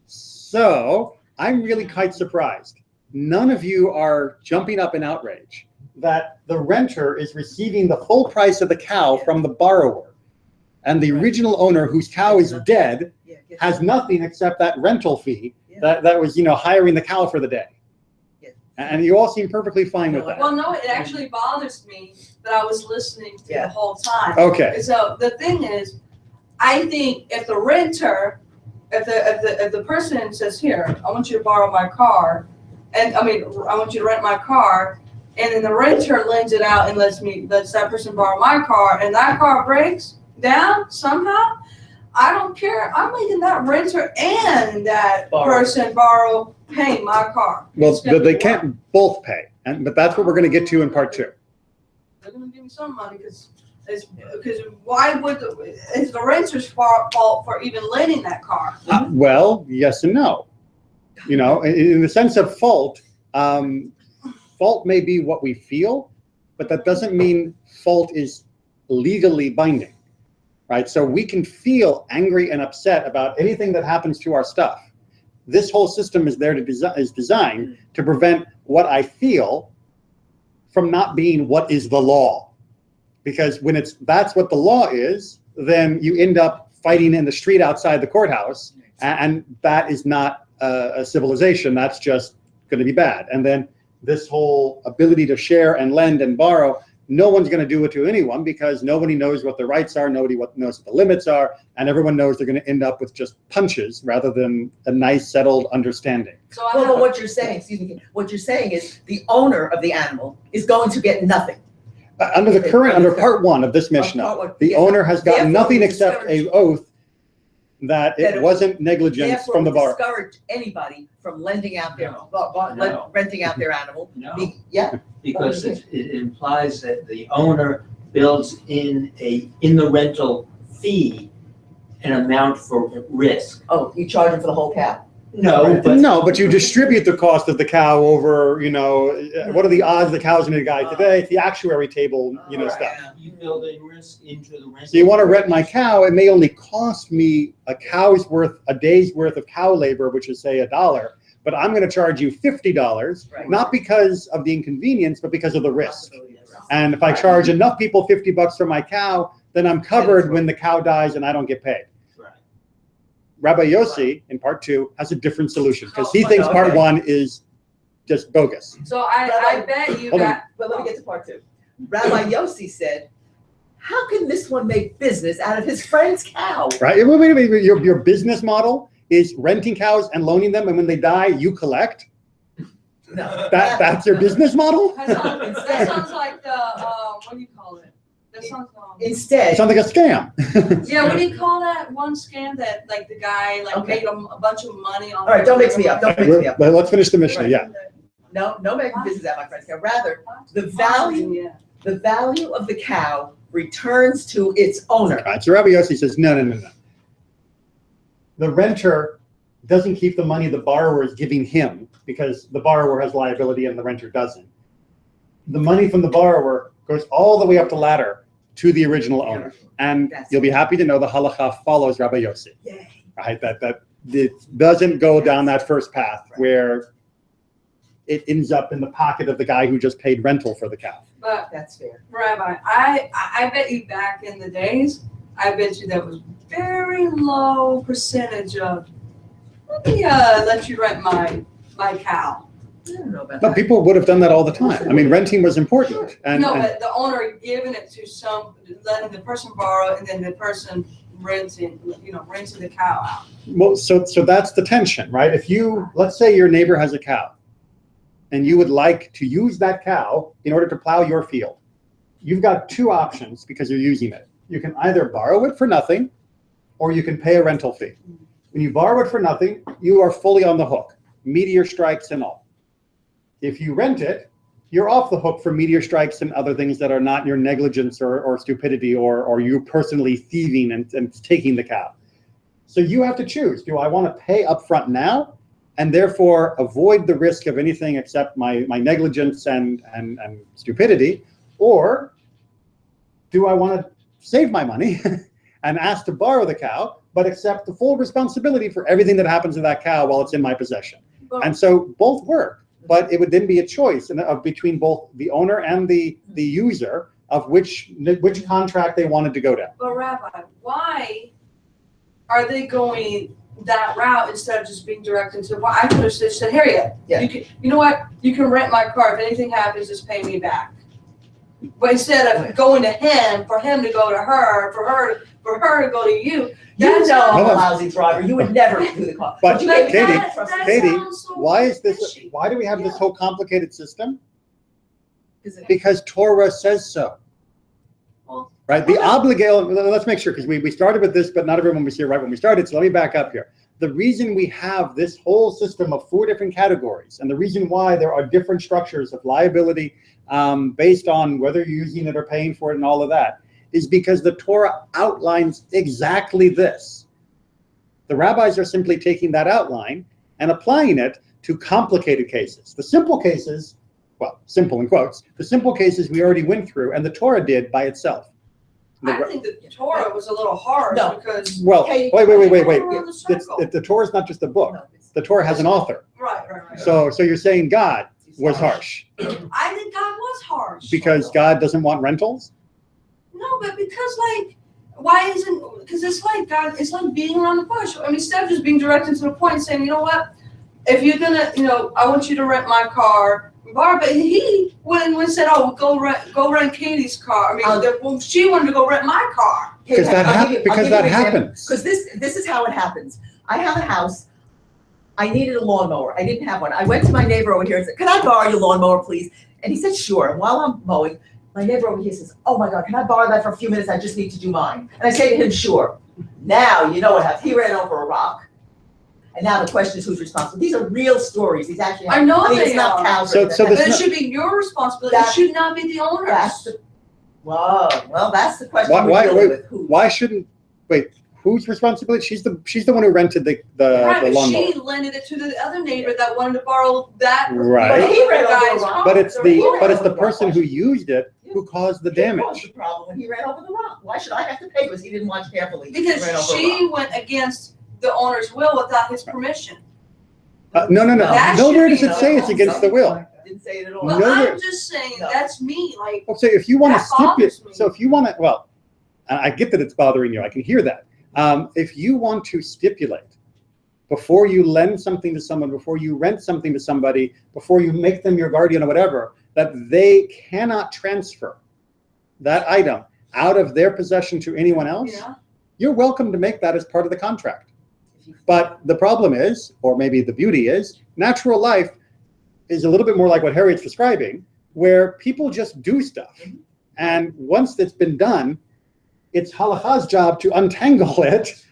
Speaker 1: so I'm really quite surprised. None of you are jumping up in outrage that the renter is receiving the full price of the cow from the borrower, and the original owner, whose cow is dead,
Speaker 2: Yeah, yes.
Speaker 1: has nothing except that rental fee
Speaker 2: Yeah.
Speaker 1: that was hiring the cow for the day.
Speaker 2: Yeah.
Speaker 1: And you all seem perfectly fine with that.
Speaker 6: Well, no, it actually bothers me that I was listening to
Speaker 2: Yeah.
Speaker 6: the whole time.
Speaker 1: Okay.
Speaker 6: So the thing is, I think if the renter, if the person says, here, I want you to borrow my car, and I want you to rent my car, and then the renter lends it out and lets that person borrow my car, and that car breaks down somehow, I don't care. I'm making that renter and that person paying my car.
Speaker 1: Well,
Speaker 6: It's gonna
Speaker 1: they
Speaker 6: be
Speaker 1: can't both pay, but that's what we're going to get to in part 2.
Speaker 6: They're gonna give me some money because why would it's the renter's fault for even letting that car?
Speaker 1: Well, yes and no. In the sense of fault, fault may be what we feel, but that doesn't mean fault is legally binding, right? So we can feel angry and upset about anything that happens to our stuff. This whole system is there is designed to prevent what I feel from not being what is the law. Because when that's what the law is, then you end up fighting in the street outside the courthouse, and that is not a civilization. That's just going to be bad. And then this whole ability to share and lend and borrow, no one's going to do it to anyone because nobody knows what their rights are, nobody knows what the limits are, and everyone knows they're going to end up with just punches rather than a nice, settled understanding.
Speaker 6: So I
Speaker 2: Well,
Speaker 6: have
Speaker 2: but what you're saying is the owner of the animal is going to get nothing.
Speaker 1: Under part 1 of this Mishnah,
Speaker 2: Part one,
Speaker 1: the
Speaker 2: yes.
Speaker 1: owner has gotten
Speaker 2: Therefore,
Speaker 1: nothing
Speaker 2: we
Speaker 1: except
Speaker 2: discourage-
Speaker 1: an oath that
Speaker 2: That
Speaker 1: it
Speaker 2: it-
Speaker 1: wasn't negligence
Speaker 2: Therefore,
Speaker 1: from the
Speaker 2: we
Speaker 1: borrower.
Speaker 2: discourage anybody from lending out their,
Speaker 5: No.
Speaker 2: renting out their animal.
Speaker 5: No,
Speaker 2: Yeah,
Speaker 5: because it implies that the owner builds in the rental fee an amount for risk.
Speaker 2: oh, you charge them for the whole cow?
Speaker 5: No, but.
Speaker 1: No, but you distribute the cost of the cow over, what are the odds the cow's going to die today? It's the actuary table,
Speaker 2: Right.
Speaker 1: stuff.
Speaker 5: You build in risk into the rental.
Speaker 1: So you want to rent my cow, it may only cost me a day's worth of cow labor, which is say $1, but I'm going to charge you $50,
Speaker 2: Right.
Speaker 1: not because of the inconvenience, but because of the risk.
Speaker 2: Possibility of risk.
Speaker 1: And if I charge enough people $50 for my cow, then I'm covered when the cow dies and I don't get paid.
Speaker 5: Right.
Speaker 1: Rabbi Yossi, in part 2, has a different solution because he
Speaker 2: Oh,
Speaker 1: thinks part
Speaker 2: okay.
Speaker 1: 1 is just bogus.
Speaker 6: So I bet you
Speaker 1: Hold on.
Speaker 6: got.
Speaker 2: But let me get to part 2. Rabbi Yossi said, how can this one make business out of his friend's cow?
Speaker 1: Right? Wait. Your business model is renting cows and loaning them, and when they die, you collect?
Speaker 2: No.
Speaker 1: That's your business model?
Speaker 6: That sounds like the, what do you call it? That sounds,
Speaker 1: It
Speaker 2: Instead,
Speaker 1: sounds like a scam.
Speaker 6: yeah, what do you call that one scam that like the guy like
Speaker 2: Okay.
Speaker 6: made a bunch of money on?
Speaker 2: all right, don't mix me up. Don't mix me up.
Speaker 1: Let's finish the Mishnah, yeah.
Speaker 2: No making business out of my friend's cow. Rather, the value of the cow returns to its owner.
Speaker 1: All right, so Rabbi Yossi says, no. The renter doesn't keep the money the borrower is giving him because the borrower has liability and the renter doesn't. The money from the borrower goes all the way up the ladder to the original owner. And you'll be happy to know the halakha follows Rabbi Yossi.
Speaker 2: Yay.
Speaker 1: Right? That it doesn't go down that first path where it ends up in the pocket of the guy who just paid rental for the cow.
Speaker 6: But
Speaker 2: That's fair.
Speaker 6: Rabbi, I bet you back in the days, I bet you that was very low percentage of, let me let you rent my cow.
Speaker 2: I don't know about
Speaker 1: No,
Speaker 2: that.
Speaker 1: people would have done that all the time. I mean, renting was important. And,
Speaker 6: No,
Speaker 1: and
Speaker 6: but the owner giving it to letting the person borrow and then the person renting the cow out.
Speaker 1: well, so that's the tension, right? If let's say your neighbor has a cow and you would like to use that cow in order to plow your field, you've got 2 options because you're using it. You can either borrow it for nothing or you can pay a rental fee. When you borrow it for nothing, you are fully on the hook, meteor strikes and all. If you rent it, you're off the hook for meteor strikes and other things that are not your negligence or stupidity or you personally thieving and taking the cow. So you have to choose. Do I want to pay up front now and therefore avoid the risk of anything except my negligence and stupidity? Or do I want to save my money and ask to borrow the cow, but accept the full responsibility for everything that happens to that cow while it's in my possession? And so both work. But it would then be a choice between both the owner and the user of which contract they wanted to go down.
Speaker 6: But Rabbi, why are they going that route instead of just being directed to? Well, I could have just said, Harriet,
Speaker 2: Yeah.
Speaker 6: you know what? You can rent my car. If anything happens, just pay me back. But instead of going to him, for him to go to her, for her to go to you.
Speaker 2: You know I'm a
Speaker 1: Hold on.
Speaker 2: lousy driver. You would never do the car.
Speaker 1: But
Speaker 2: you
Speaker 6: But
Speaker 2: gave me
Speaker 1: Katie,
Speaker 2: trust.
Speaker 1: Katie,
Speaker 6: sounds so
Speaker 1: why is this?
Speaker 6: fishy.
Speaker 1: Why do we have this
Speaker 2: Yeah.
Speaker 1: whole complicated system?
Speaker 2: Is it-
Speaker 1: Because Torah says so.
Speaker 6: Well,
Speaker 1: Right? The
Speaker 6: hold on.
Speaker 1: obligation. Let's make sure because we started with this, but not everyone was here right when we started. So let me back up here. The reason we have this whole system of 4 different categories, and the reason why there are different structures of liability based on whether you're using it or paying for it and all of that, is because the Torah outlines exactly this. The rabbis are simply taking that outline and applying it to complicated cases. The simple cases, well, simple in quotes, the simple cases we already went through and the Torah did by itself.
Speaker 6: I think the Torah was a little harsh
Speaker 2: No.
Speaker 6: because.
Speaker 1: Well,
Speaker 2: Katie,
Speaker 1: wait.
Speaker 6: Around the circle.
Speaker 1: The Torah is not just a book.
Speaker 2: No, it's-
Speaker 1: The Torah has an author.
Speaker 6: Right.
Speaker 1: So you're saying God was harsh
Speaker 6: I think God was harsh.
Speaker 1: because God doesn't want rentals?
Speaker 6: No, but because why isn't, because it's like God, it's like being around the bush. I mean, instead of just being directed to the point and saying, you know what, if you're gonna, I want you to rent my car, but he went and said, oh, go rent Katie's car. I mean, she wanted to go rent my car.
Speaker 1: Because that
Speaker 2: happens.
Speaker 1: happens.
Speaker 2: Because this is how it happens. I have a house. I needed a lawnmower. I didn't have one. I went to my neighbor over here and said, can I borrow your lawnmower, please? And he said, sure. And while I'm mowing, my neighbor over here says, oh my God, can I borrow that for a few minutes? I just need to do mine. And I say to him, sure. Now, you know what happened. He ran over a rock. And now the question is who's responsible. These are real stories. These actually
Speaker 6: I know
Speaker 2: mean,
Speaker 6: they
Speaker 2: it's not
Speaker 6: are.
Speaker 2: cows.
Speaker 1: So
Speaker 2: or
Speaker 1: this-
Speaker 2: anything.
Speaker 6: But it should be your responsibility. It should not be the owner's.
Speaker 2: That's the, whoa, well, that's the question
Speaker 1: Why-
Speaker 2: we're dealing
Speaker 1: wait,
Speaker 2: with. Who?
Speaker 1: Why shouldn't whose responsibility? She's the one who rented the
Speaker 6: Right, but
Speaker 1: lawnmower.
Speaker 6: she lended it to the other neighbor that wanted to borrow that.
Speaker 1: Right.
Speaker 2: But he ran over
Speaker 6: guy's
Speaker 2: a rock.
Speaker 6: car.
Speaker 1: But it's
Speaker 6: So
Speaker 1: the
Speaker 6: he-
Speaker 1: person who used it who caused the
Speaker 2: He caused
Speaker 1: damage.
Speaker 2: the problem when he ran over the rock. Why should I have to pay? Because he didn't watch carefully. He
Speaker 6: Because
Speaker 2: ran over a
Speaker 6: she
Speaker 2: rock.
Speaker 6: went against the owner's will without his permission.
Speaker 1: No.
Speaker 6: That
Speaker 1: Nowhere
Speaker 6: should
Speaker 1: does
Speaker 6: be
Speaker 1: it say it's
Speaker 6: no.
Speaker 1: against the will.
Speaker 2: Didn't say it at all.
Speaker 6: But
Speaker 1: Nowhere-
Speaker 6: I'm just saying,
Speaker 2: No.
Speaker 6: that's me, like,
Speaker 1: So if you want to
Speaker 6: That bothers
Speaker 1: stipulate,
Speaker 6: me.
Speaker 1: so if you want to, well, I get that it's bothering you. I can hear that. If you want to stipulate before you lend something to someone, before you rent something to somebody, before you make them your guardian or whatever, that they cannot transfer that item out of their possession to anyone else,
Speaker 6: yeah.
Speaker 1: you're welcome to make that as part of the contract. But the problem is, or maybe the beauty is, natural life is a little bit more like what Harriet's describing, where people just do stuff. And once it's been done, it's halakha's job to untangle it.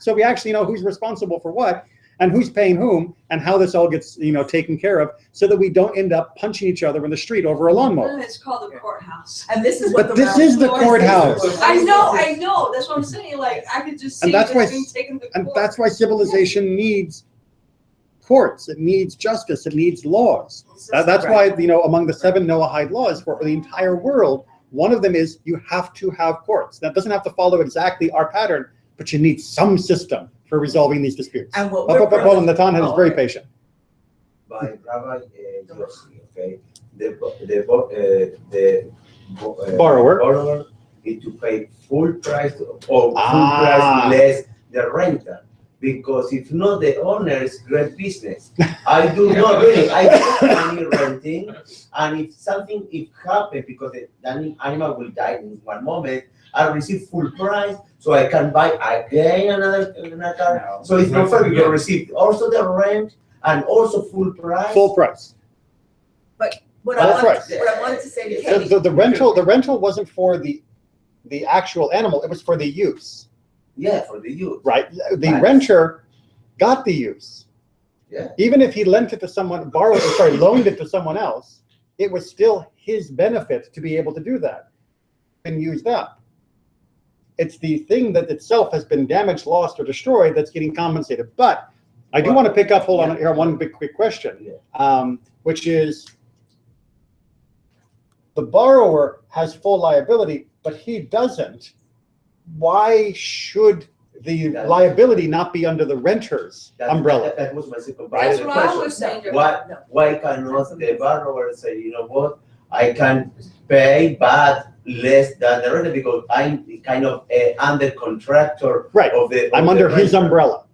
Speaker 1: So we actually know who's responsible for what and who's paying whom and how this all gets, taken care of, so that we don't end up punching each other in the street over a lawnmower.
Speaker 6: It's called the courthouse.
Speaker 2: And this is what
Speaker 1: But
Speaker 2: the
Speaker 1: this is the
Speaker 2: Lord
Speaker 1: courthouse.
Speaker 2: says.
Speaker 6: I know, that's what I'm saying, like, I could just see
Speaker 1: And that's
Speaker 6: this
Speaker 1: why-
Speaker 6: being taken to court.
Speaker 1: And that's why civilization needs courts. It needs justice. It needs laws. That's why, among the 7 Noahide laws for the entire world, one of them is you have to have courts. That doesn't have to follow exactly our pattern, but you need some system for resolving these disputes.
Speaker 2: And what
Speaker 1: But
Speaker 2: we're
Speaker 1: Paul Natan is very
Speaker 2: okay.
Speaker 1: patient.
Speaker 3: By Rabbi Yossi, okay?
Speaker 1: Borrower.
Speaker 3: Need to pay full price or full
Speaker 1: Ah.
Speaker 3: price less the renter. Because if not, the owner is great business. I do not really, I do money renting, and if something happens because the animal will die in one moment, I receive full price, so I can buy again another car. So it's not fair because I receive also the rent and also full price.
Speaker 1: Full price.
Speaker 2: What
Speaker 1: Full
Speaker 2: I
Speaker 1: price.
Speaker 2: wanted to say to Katie.
Speaker 1: The rental wasn't for the actual animal. It was for the use,
Speaker 3: Yeah, for the youth.
Speaker 1: right? The
Speaker 3: Right.
Speaker 1: renter got the use.
Speaker 3: Yeah.
Speaker 1: Even if he lent it to someone, loaned it to someone else, it was still his benefit to be able to do that and used up. It's the thing that itself has been damaged, lost, or destroyed that's getting compensated. But I do want to pick up, hold on here, one big quick question, which is the borrower has full liability, but he doesn't. Why should the liability not be under the renter's umbrella?
Speaker 3: That was my second part
Speaker 6: That's
Speaker 3: of the
Speaker 6: what I
Speaker 3: question.
Speaker 6: was saying.
Speaker 3: Why cannot the borrower say, you know what, I can pay but less than the renter because I'm kind of under contractor
Speaker 1: Right.
Speaker 3: of the.
Speaker 1: I'm
Speaker 3: of the
Speaker 1: under his
Speaker 3: renter.
Speaker 1: umbrella.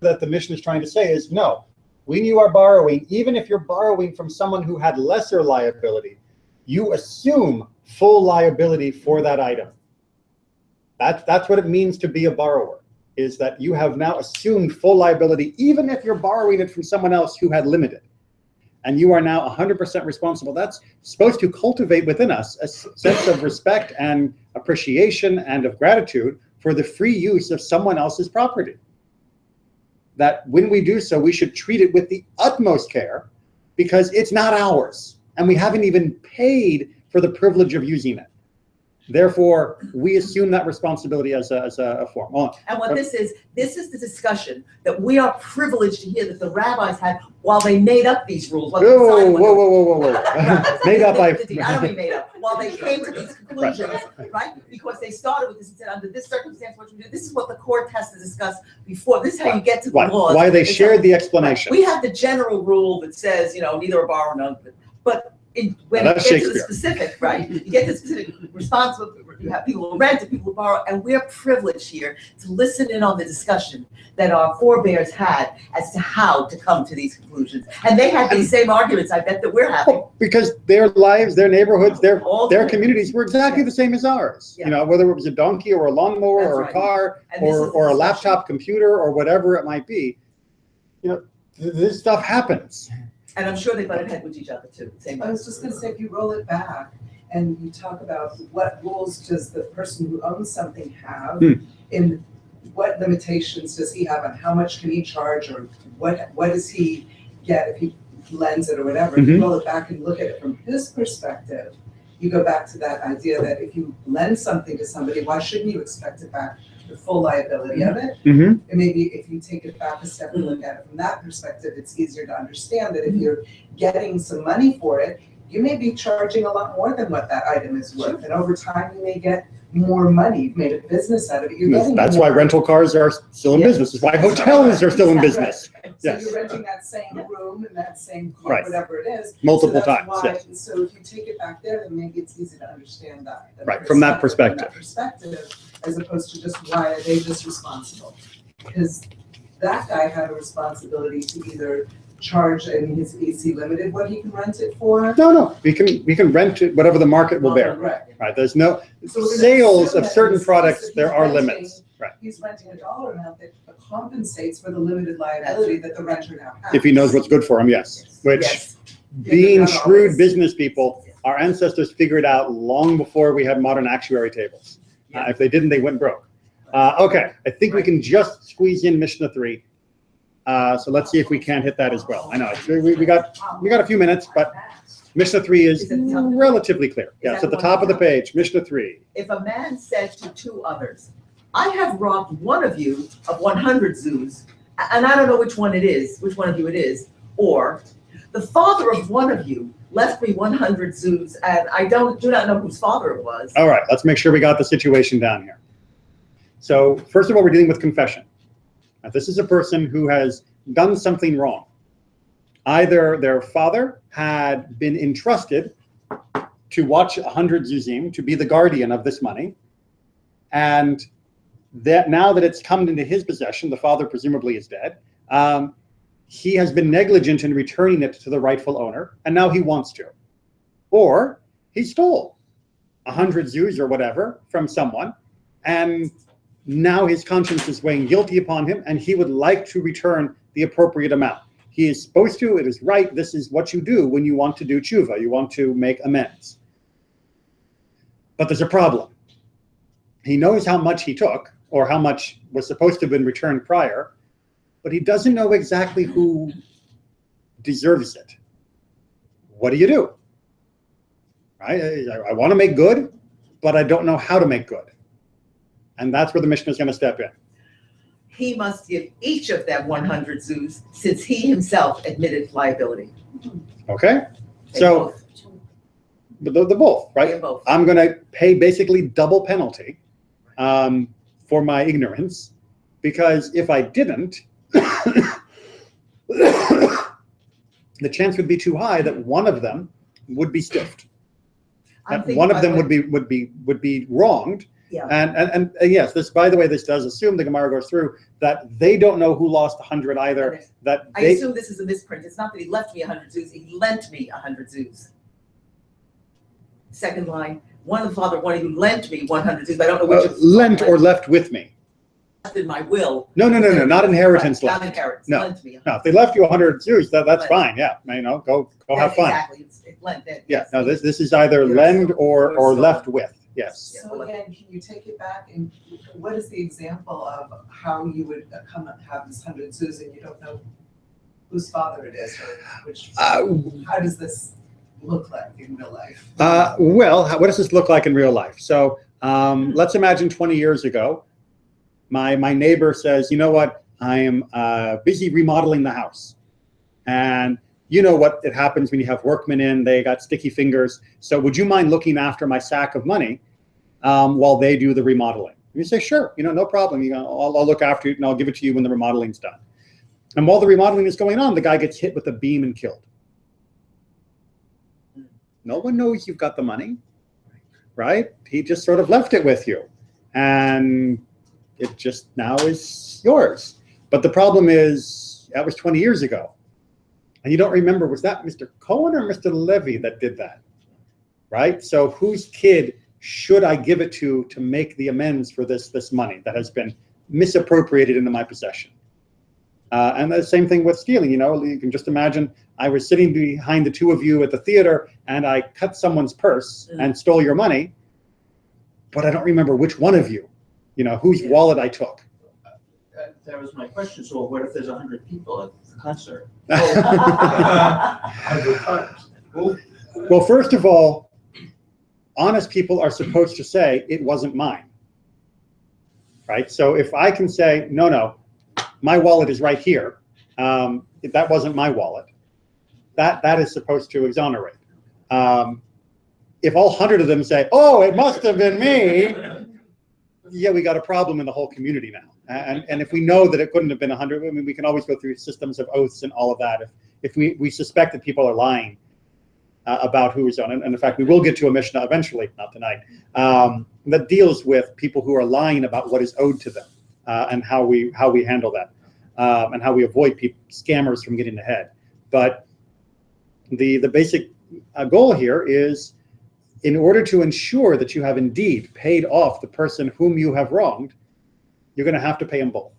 Speaker 1: That the mission is trying to say is no. When you are borrowing, even if you're borrowing from someone who had lesser liability, you assume full liability for that item. That's what it means to be a borrower, is that you have now assumed full liability, even if you're borrowing it from someone else who had limited. And you are now 100% responsible. That's supposed to cultivate within us a sense of respect and appreciation and of gratitude for the free use of someone else's property. That when we do so, we should treat it with the utmost care because it's not ours. And we haven't even paid for the privilege of using it. Therefore, we assume that responsibility as a form.
Speaker 2: And what this is the discussion that we are privileged to hear that the rabbis had while they made up these rules.
Speaker 1: Whoa. Made up,
Speaker 2: I don't mean made up. While they came to these conclusions, right? Because they started with this and said, under this circumstance, what you do, this is what the court has to discuss before. This is how you get to the laws.
Speaker 1: Why they shared the explanation.
Speaker 2: We have the general rule that says, neither a borrower nor but when you get to the specific, right? You get to the specific responsible. You have people who rent and people who borrow, and we're privileged here to listen in on the discussion that our forebears had as to how to come to these conclusions. And they had these same arguments, I bet, that we're having.
Speaker 1: Because their lives, their neighborhoods, their
Speaker 2: different.
Speaker 1: communities were exactly the same as ours.
Speaker 2: Yeah.
Speaker 1: Whether it was a donkey or a lawnmower
Speaker 2: That's
Speaker 1: or
Speaker 2: right.
Speaker 1: a car
Speaker 2: And this is the
Speaker 1: or a
Speaker 2: discussion.
Speaker 1: laptop computer or whatever it might be. This stuff happens.
Speaker 2: And I'm sure they butted head with each other too. Same.
Speaker 7: I was just gonna say, if you roll it back and you talk about what rules does the person who owns something have, and what limitations does he have on how much can he charge, or what does he get if he lends it or whatever, if you roll it back and look at it from his perspective, you go back to that idea that if you lend something to somebody, why shouldn't you expect it back, the full liability of it?
Speaker 1: Mm-hmm.
Speaker 7: And maybe if you take it back a step and look at it from that perspective, it's easier to understand that if you're getting some money for it, you may be charging a lot more than what that item is worth. And over time, you may get more money. You've made a business out of it. You're getting
Speaker 1: That's
Speaker 7: more.
Speaker 1: why rental cars are still in
Speaker 7: Yeah.
Speaker 1: business. It's why hotels are still in business.
Speaker 7: So
Speaker 1: Yes.
Speaker 7: you're renting that same room and that same car,
Speaker 1: Right.
Speaker 7: whatever it is.
Speaker 1: Multiple
Speaker 7: So that's
Speaker 1: times,
Speaker 7: why-
Speaker 1: yes.
Speaker 7: So if you take it back there, then maybe it's easy to understand that.
Speaker 1: Right, from that
Speaker 7: perspective, as opposed to just why are they just responsible? Because that guy had a responsibility to either charge, and is he limited what he can rent it for?
Speaker 1: No, we can rent it whatever the market will bear.
Speaker 7: Right.
Speaker 1: Right, there's no
Speaker 7: So we're gonna
Speaker 1: sales
Speaker 7: assume
Speaker 1: of
Speaker 7: that
Speaker 1: certain
Speaker 7: in this
Speaker 1: products,
Speaker 7: case, if
Speaker 1: there
Speaker 7: he's
Speaker 1: are
Speaker 7: renting-
Speaker 1: limits. Right,
Speaker 7: He's renting a dollar amount that compensates for the limited liability that the renter now has.
Speaker 1: if he knows what's good for him, yes. Which,
Speaker 2: Yes.
Speaker 1: being
Speaker 7: not
Speaker 1: shrewd
Speaker 7: always.
Speaker 1: business people, our ancestors figured out long before we had modern actuary tables. If they didn't, they went broke. Okay, I think we can just squeeze in Mishnah 3. So let's see if we can hit that as well. I know, we got a few minutes, but Mishnah 3 is
Speaker 2: Is it the top?
Speaker 1: relatively clear. Yeah, it's
Speaker 2: that
Speaker 1: at the
Speaker 2: the
Speaker 1: top
Speaker 2: one?
Speaker 1: of the page, Mishnah 3.
Speaker 2: If a man said to two others, I have robbed one of you of 100 zuz, and I don't know which one of you it is, or the father of one of you left me 100 zuz, and I do not know whose father it was.
Speaker 1: All right, let's make sure we got the situation down here. So first of all, we're dealing with confession. Now, this is a person who has done something wrong. Either their father had been entrusted to watch 100 zuzim, to be the guardian of this money, and that now that it's come into his possession, the father presumably is dead, he has been negligent in returning it to the rightful owner, and now he wants to. Or he stole 100 zuz or whatever from someone, and now his conscience is weighing guilty upon him, and he would like to return the appropriate amount. He is supposed to, it is right, this is what you do when you want to do tshuva, you want to make amends. But there's a problem. He knows how much he took, or how much was supposed to have been returned prior, but he doesn't know exactly who deserves it. What do you do? Right? I want to make good, but I don't know how to make good. And that's where the Mishnah is going to step in.
Speaker 2: He must give each of them 100 zuz, since he himself admitted liability.
Speaker 1: Okay?
Speaker 2: They
Speaker 1: So,
Speaker 2: both.
Speaker 1: the both,
Speaker 2: They
Speaker 1: right?
Speaker 2: both.
Speaker 1: I'm going to pay basically double penalty for my ignorance, because if I didn't, the chance would be too high that one of them would be stiffed.
Speaker 2: I'm
Speaker 1: That
Speaker 2: thinking
Speaker 1: one of
Speaker 2: by
Speaker 1: them
Speaker 2: the
Speaker 1: would be wronged.
Speaker 2: Yeah.
Speaker 1: And yes, this, by the way, this does assume, the Gemara goes through, that they don't know who lost 100 either.
Speaker 2: Okay.
Speaker 1: That
Speaker 2: I
Speaker 1: they,
Speaker 2: assume this is a misprint. It's not that he left me 100 zuz, he lent me 100 zuz. Second line, one of the father, one of you lent me 100 zuz, but I don't know which of
Speaker 1: lent or left with me.
Speaker 2: left in my will.
Speaker 1: No, not inheritance
Speaker 2: Right,
Speaker 1: left.
Speaker 2: Not inheritance,
Speaker 1: No.
Speaker 2: lent me.
Speaker 1: No, if they left you 100 Jews, that's
Speaker 2: Lent.
Speaker 1: fine. Yeah, go
Speaker 2: Yeah,
Speaker 1: have fun.
Speaker 2: Exactly, it's lent.
Speaker 1: Yeah,
Speaker 2: yes.
Speaker 1: no, this is either
Speaker 2: You're
Speaker 1: lend
Speaker 2: so-
Speaker 1: or
Speaker 2: you're so-
Speaker 1: left with. Yes.
Speaker 2: Yeah,
Speaker 7: So
Speaker 2: well,
Speaker 7: again, can you take it back and what is the example of how you would come and have this 100 zuz and you don't know whose father it is or which, how does this look like in real life?
Speaker 1: Well, what does this look like in real life? So let's imagine 20 years ago, my neighbor says, you know what, I am busy remodeling the house. And you know what it happens when you have workmen in, they got sticky fingers. So would you mind looking after my sack of money while they do the remodeling? And you say, sure, no problem. I'll look after it and I'll give it to you when the remodeling's done. And while the remodeling is going on, the guy gets hit with a beam and killed. No one knows you've got the money, right? He just sort of left it with you. And it just now is yours. But the problem is, that was 20 years ago. And you don't remember, was that Mr. Cohen or Mr. Levy that did that, right? So whose kid should I give it to make the amends for this money that has been misappropriated into my possession? And the same thing with stealing, you can just imagine I was sitting behind the two of you at the theater and I cut someone's purse and stole your money, but I don't remember which one of you, whose wallet I took.
Speaker 5: That was my question. So what if there's 100 people at the concert?
Speaker 4: 100 times.
Speaker 1: Well, first of all, honest people are supposed to say, it wasn't mine, right? So if I can say, no, my wallet is right here, that wasn't my wallet, that is supposed to exonerate. If all 100 of them say, "Oh, it must have been me," yeah, we got a problem in the whole community now. And if we know that it couldn't have been 100, I mean, we can always go through systems of oaths and all of that. If we suspect that people are lying about who is on, and in fact, we will get to a Mishnah eventually, not tonight, that deals with people who are lying about what is owed to them, and how we handle that, and how we avoid scammers from getting ahead. But the basic goal here is, in order to ensure that you have indeed paid off the person whom you have wronged, you're going to have to pay them both,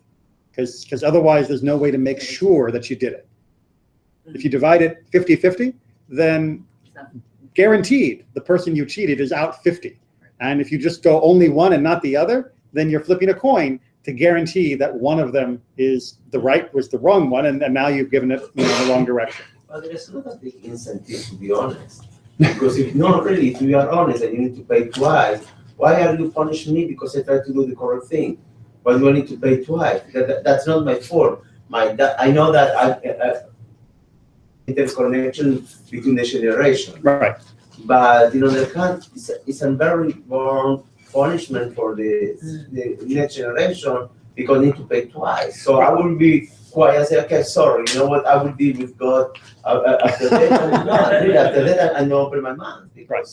Speaker 1: because otherwise there's no way to make sure that you did it. If you divide it 50-50, then guaranteed the person you cheated is out 50. And if you just go only one and not the other, then you're flipping a coin to guarantee that one of them was the wrong one, and now you've given it the wrong direction.
Speaker 3: Well, there's not a big incentive to be honest. Because if you are honest and you need to pay twice, why are you punishing me because I tried to do the correct thing? Why do I need to pay twice? That's not my fault. I know that interconnection between the generations.
Speaker 1: Right.
Speaker 3: But it's a very wrong punishment for the next generation because they need to pay twice. So I will be quiet and say, okay, sorry, you know what, I will deal with God after that. No, really, after that, I know open my mouth.
Speaker 1: Right.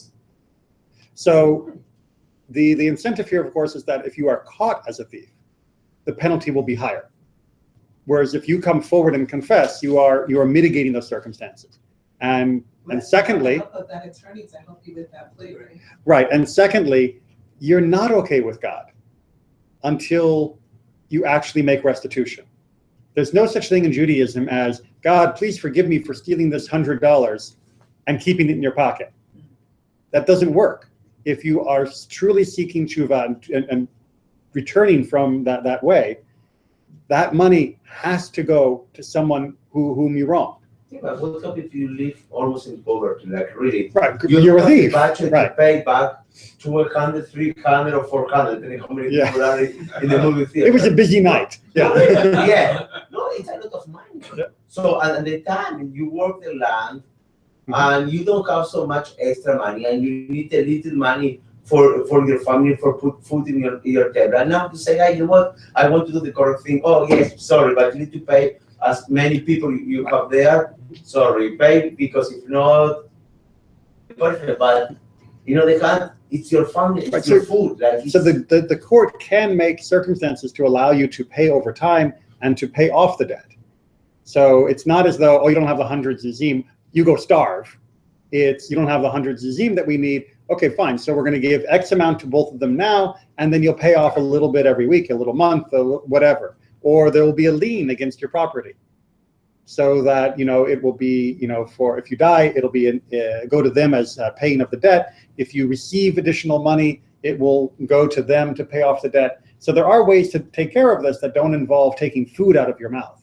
Speaker 1: So the incentive here, of course, is that if you are caught as a thief, the penalty will be higher. Whereas if you come forward and confess, you are mitigating those circumstances. And secondly,
Speaker 7: that attorney to help you with that plea, right?
Speaker 1: Right. And secondly, you're not okay with God until you actually make restitution. There's no such thing in Judaism as, God, please forgive me for stealing this $100 and keeping it in your pocket. That doesn't work. If you are truly seeking tshuva and returning from that way, that money has to go to someone whom you wronged.
Speaker 3: Yeah, but what up if you live almost in poverty, like really?
Speaker 1: Right, you're a thief.
Speaker 3: Budget
Speaker 1: right.
Speaker 3: To pay back 200, 300, or 400, depending how many people are in the movie theater.
Speaker 1: It was a busy night. Yeah.
Speaker 3: Yeah. No, it's a lot of money.
Speaker 1: Yeah.
Speaker 3: So at the time you work the land, and you don't have so much extra money, and you need a little money for your family, for put food in your table. And now to say, hey, you know what? I want to do the correct thing. Oh yes, sorry, but you need to pay as many people you have there. Sorry, pay, because if not, perfect. But they can't. It's your family. It's your food.
Speaker 1: So the court can make circumstances to allow you to pay over time and to pay off the debt. So it's not as though, you don't have the 100 zizim, you go starve. It's, you don't have the 100 zizim that we need. Okay, fine. So we're going to give X amount to both of them now, and then you'll pay off a little bit every week, a little month, whatever. Or there will be a lien against your property, so that it will be for, if you die, it'll be go to them as paying of the debt. If you receive additional money, it will go to them to pay off the debt. So there are ways to take care of this that don't involve taking food out of your mouth.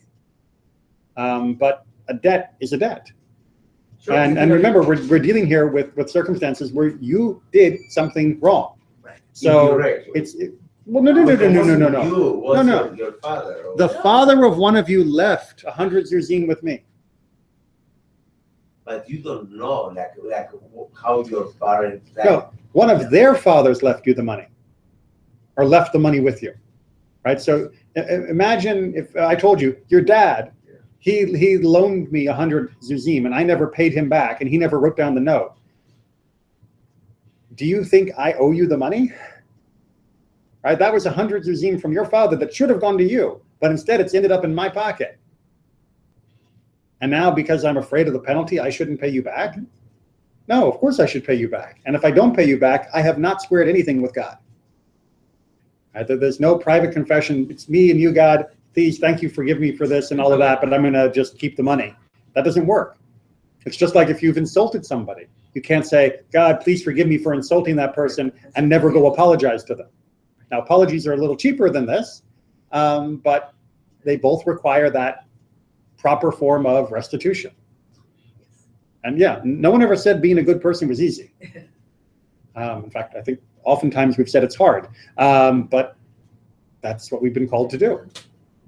Speaker 1: But a debt is a debt. Sure. And remember, we're dealing here with circumstances where you did something wrong.
Speaker 3: Right.
Speaker 1: So well, no.
Speaker 3: Your father.
Speaker 1: The father of one of you left 100 zirzim with me.
Speaker 3: But you don't know, like how your parents.
Speaker 1: No, one of their fathers left you the money, or left the money with you, right? So imagine if I told you your dad, he loaned me 100 zuzim, and I never paid him back, and he never wrote down the note. Do you think I owe you the money? Right, that was 100 zuzim from your father that should have gone to you, but instead it's ended up in my pocket. And now, because I'm afraid of the penalty, I shouldn't pay you back? No, of course I should pay you back. And if I don't pay you back, I have not squared anything with God. Right, there's no private confession. It's me and you, God. Please, thank you, forgive me for this and all of that, but I'm going to just keep the money. That doesn't work. It's just like if you've insulted somebody. You can't say, God, please forgive me for insulting that person, and never go apologize to them. Now, apologies are a little cheaper than this, but they both require that proper form of restitution. And yeah, no one ever said being a good person was easy. In fact, I think oftentimes we've said it's hard, but that's what we've been called to do.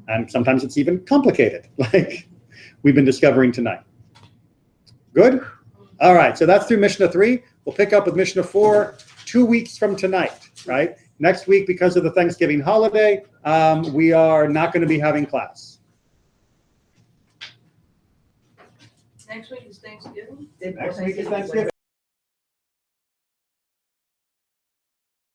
Speaker 1: And sometimes it's even complicated, like we've been discovering tonight. Good? All right, so that's through Mishnah 3. We'll pick up with Mishnah 4 2 weeks from tonight, right? Next week, because of the Thanksgiving holiday, we are not going to be having class.
Speaker 6: Next week is Thanksgiving.
Speaker 1: Next week is Thanksgiving.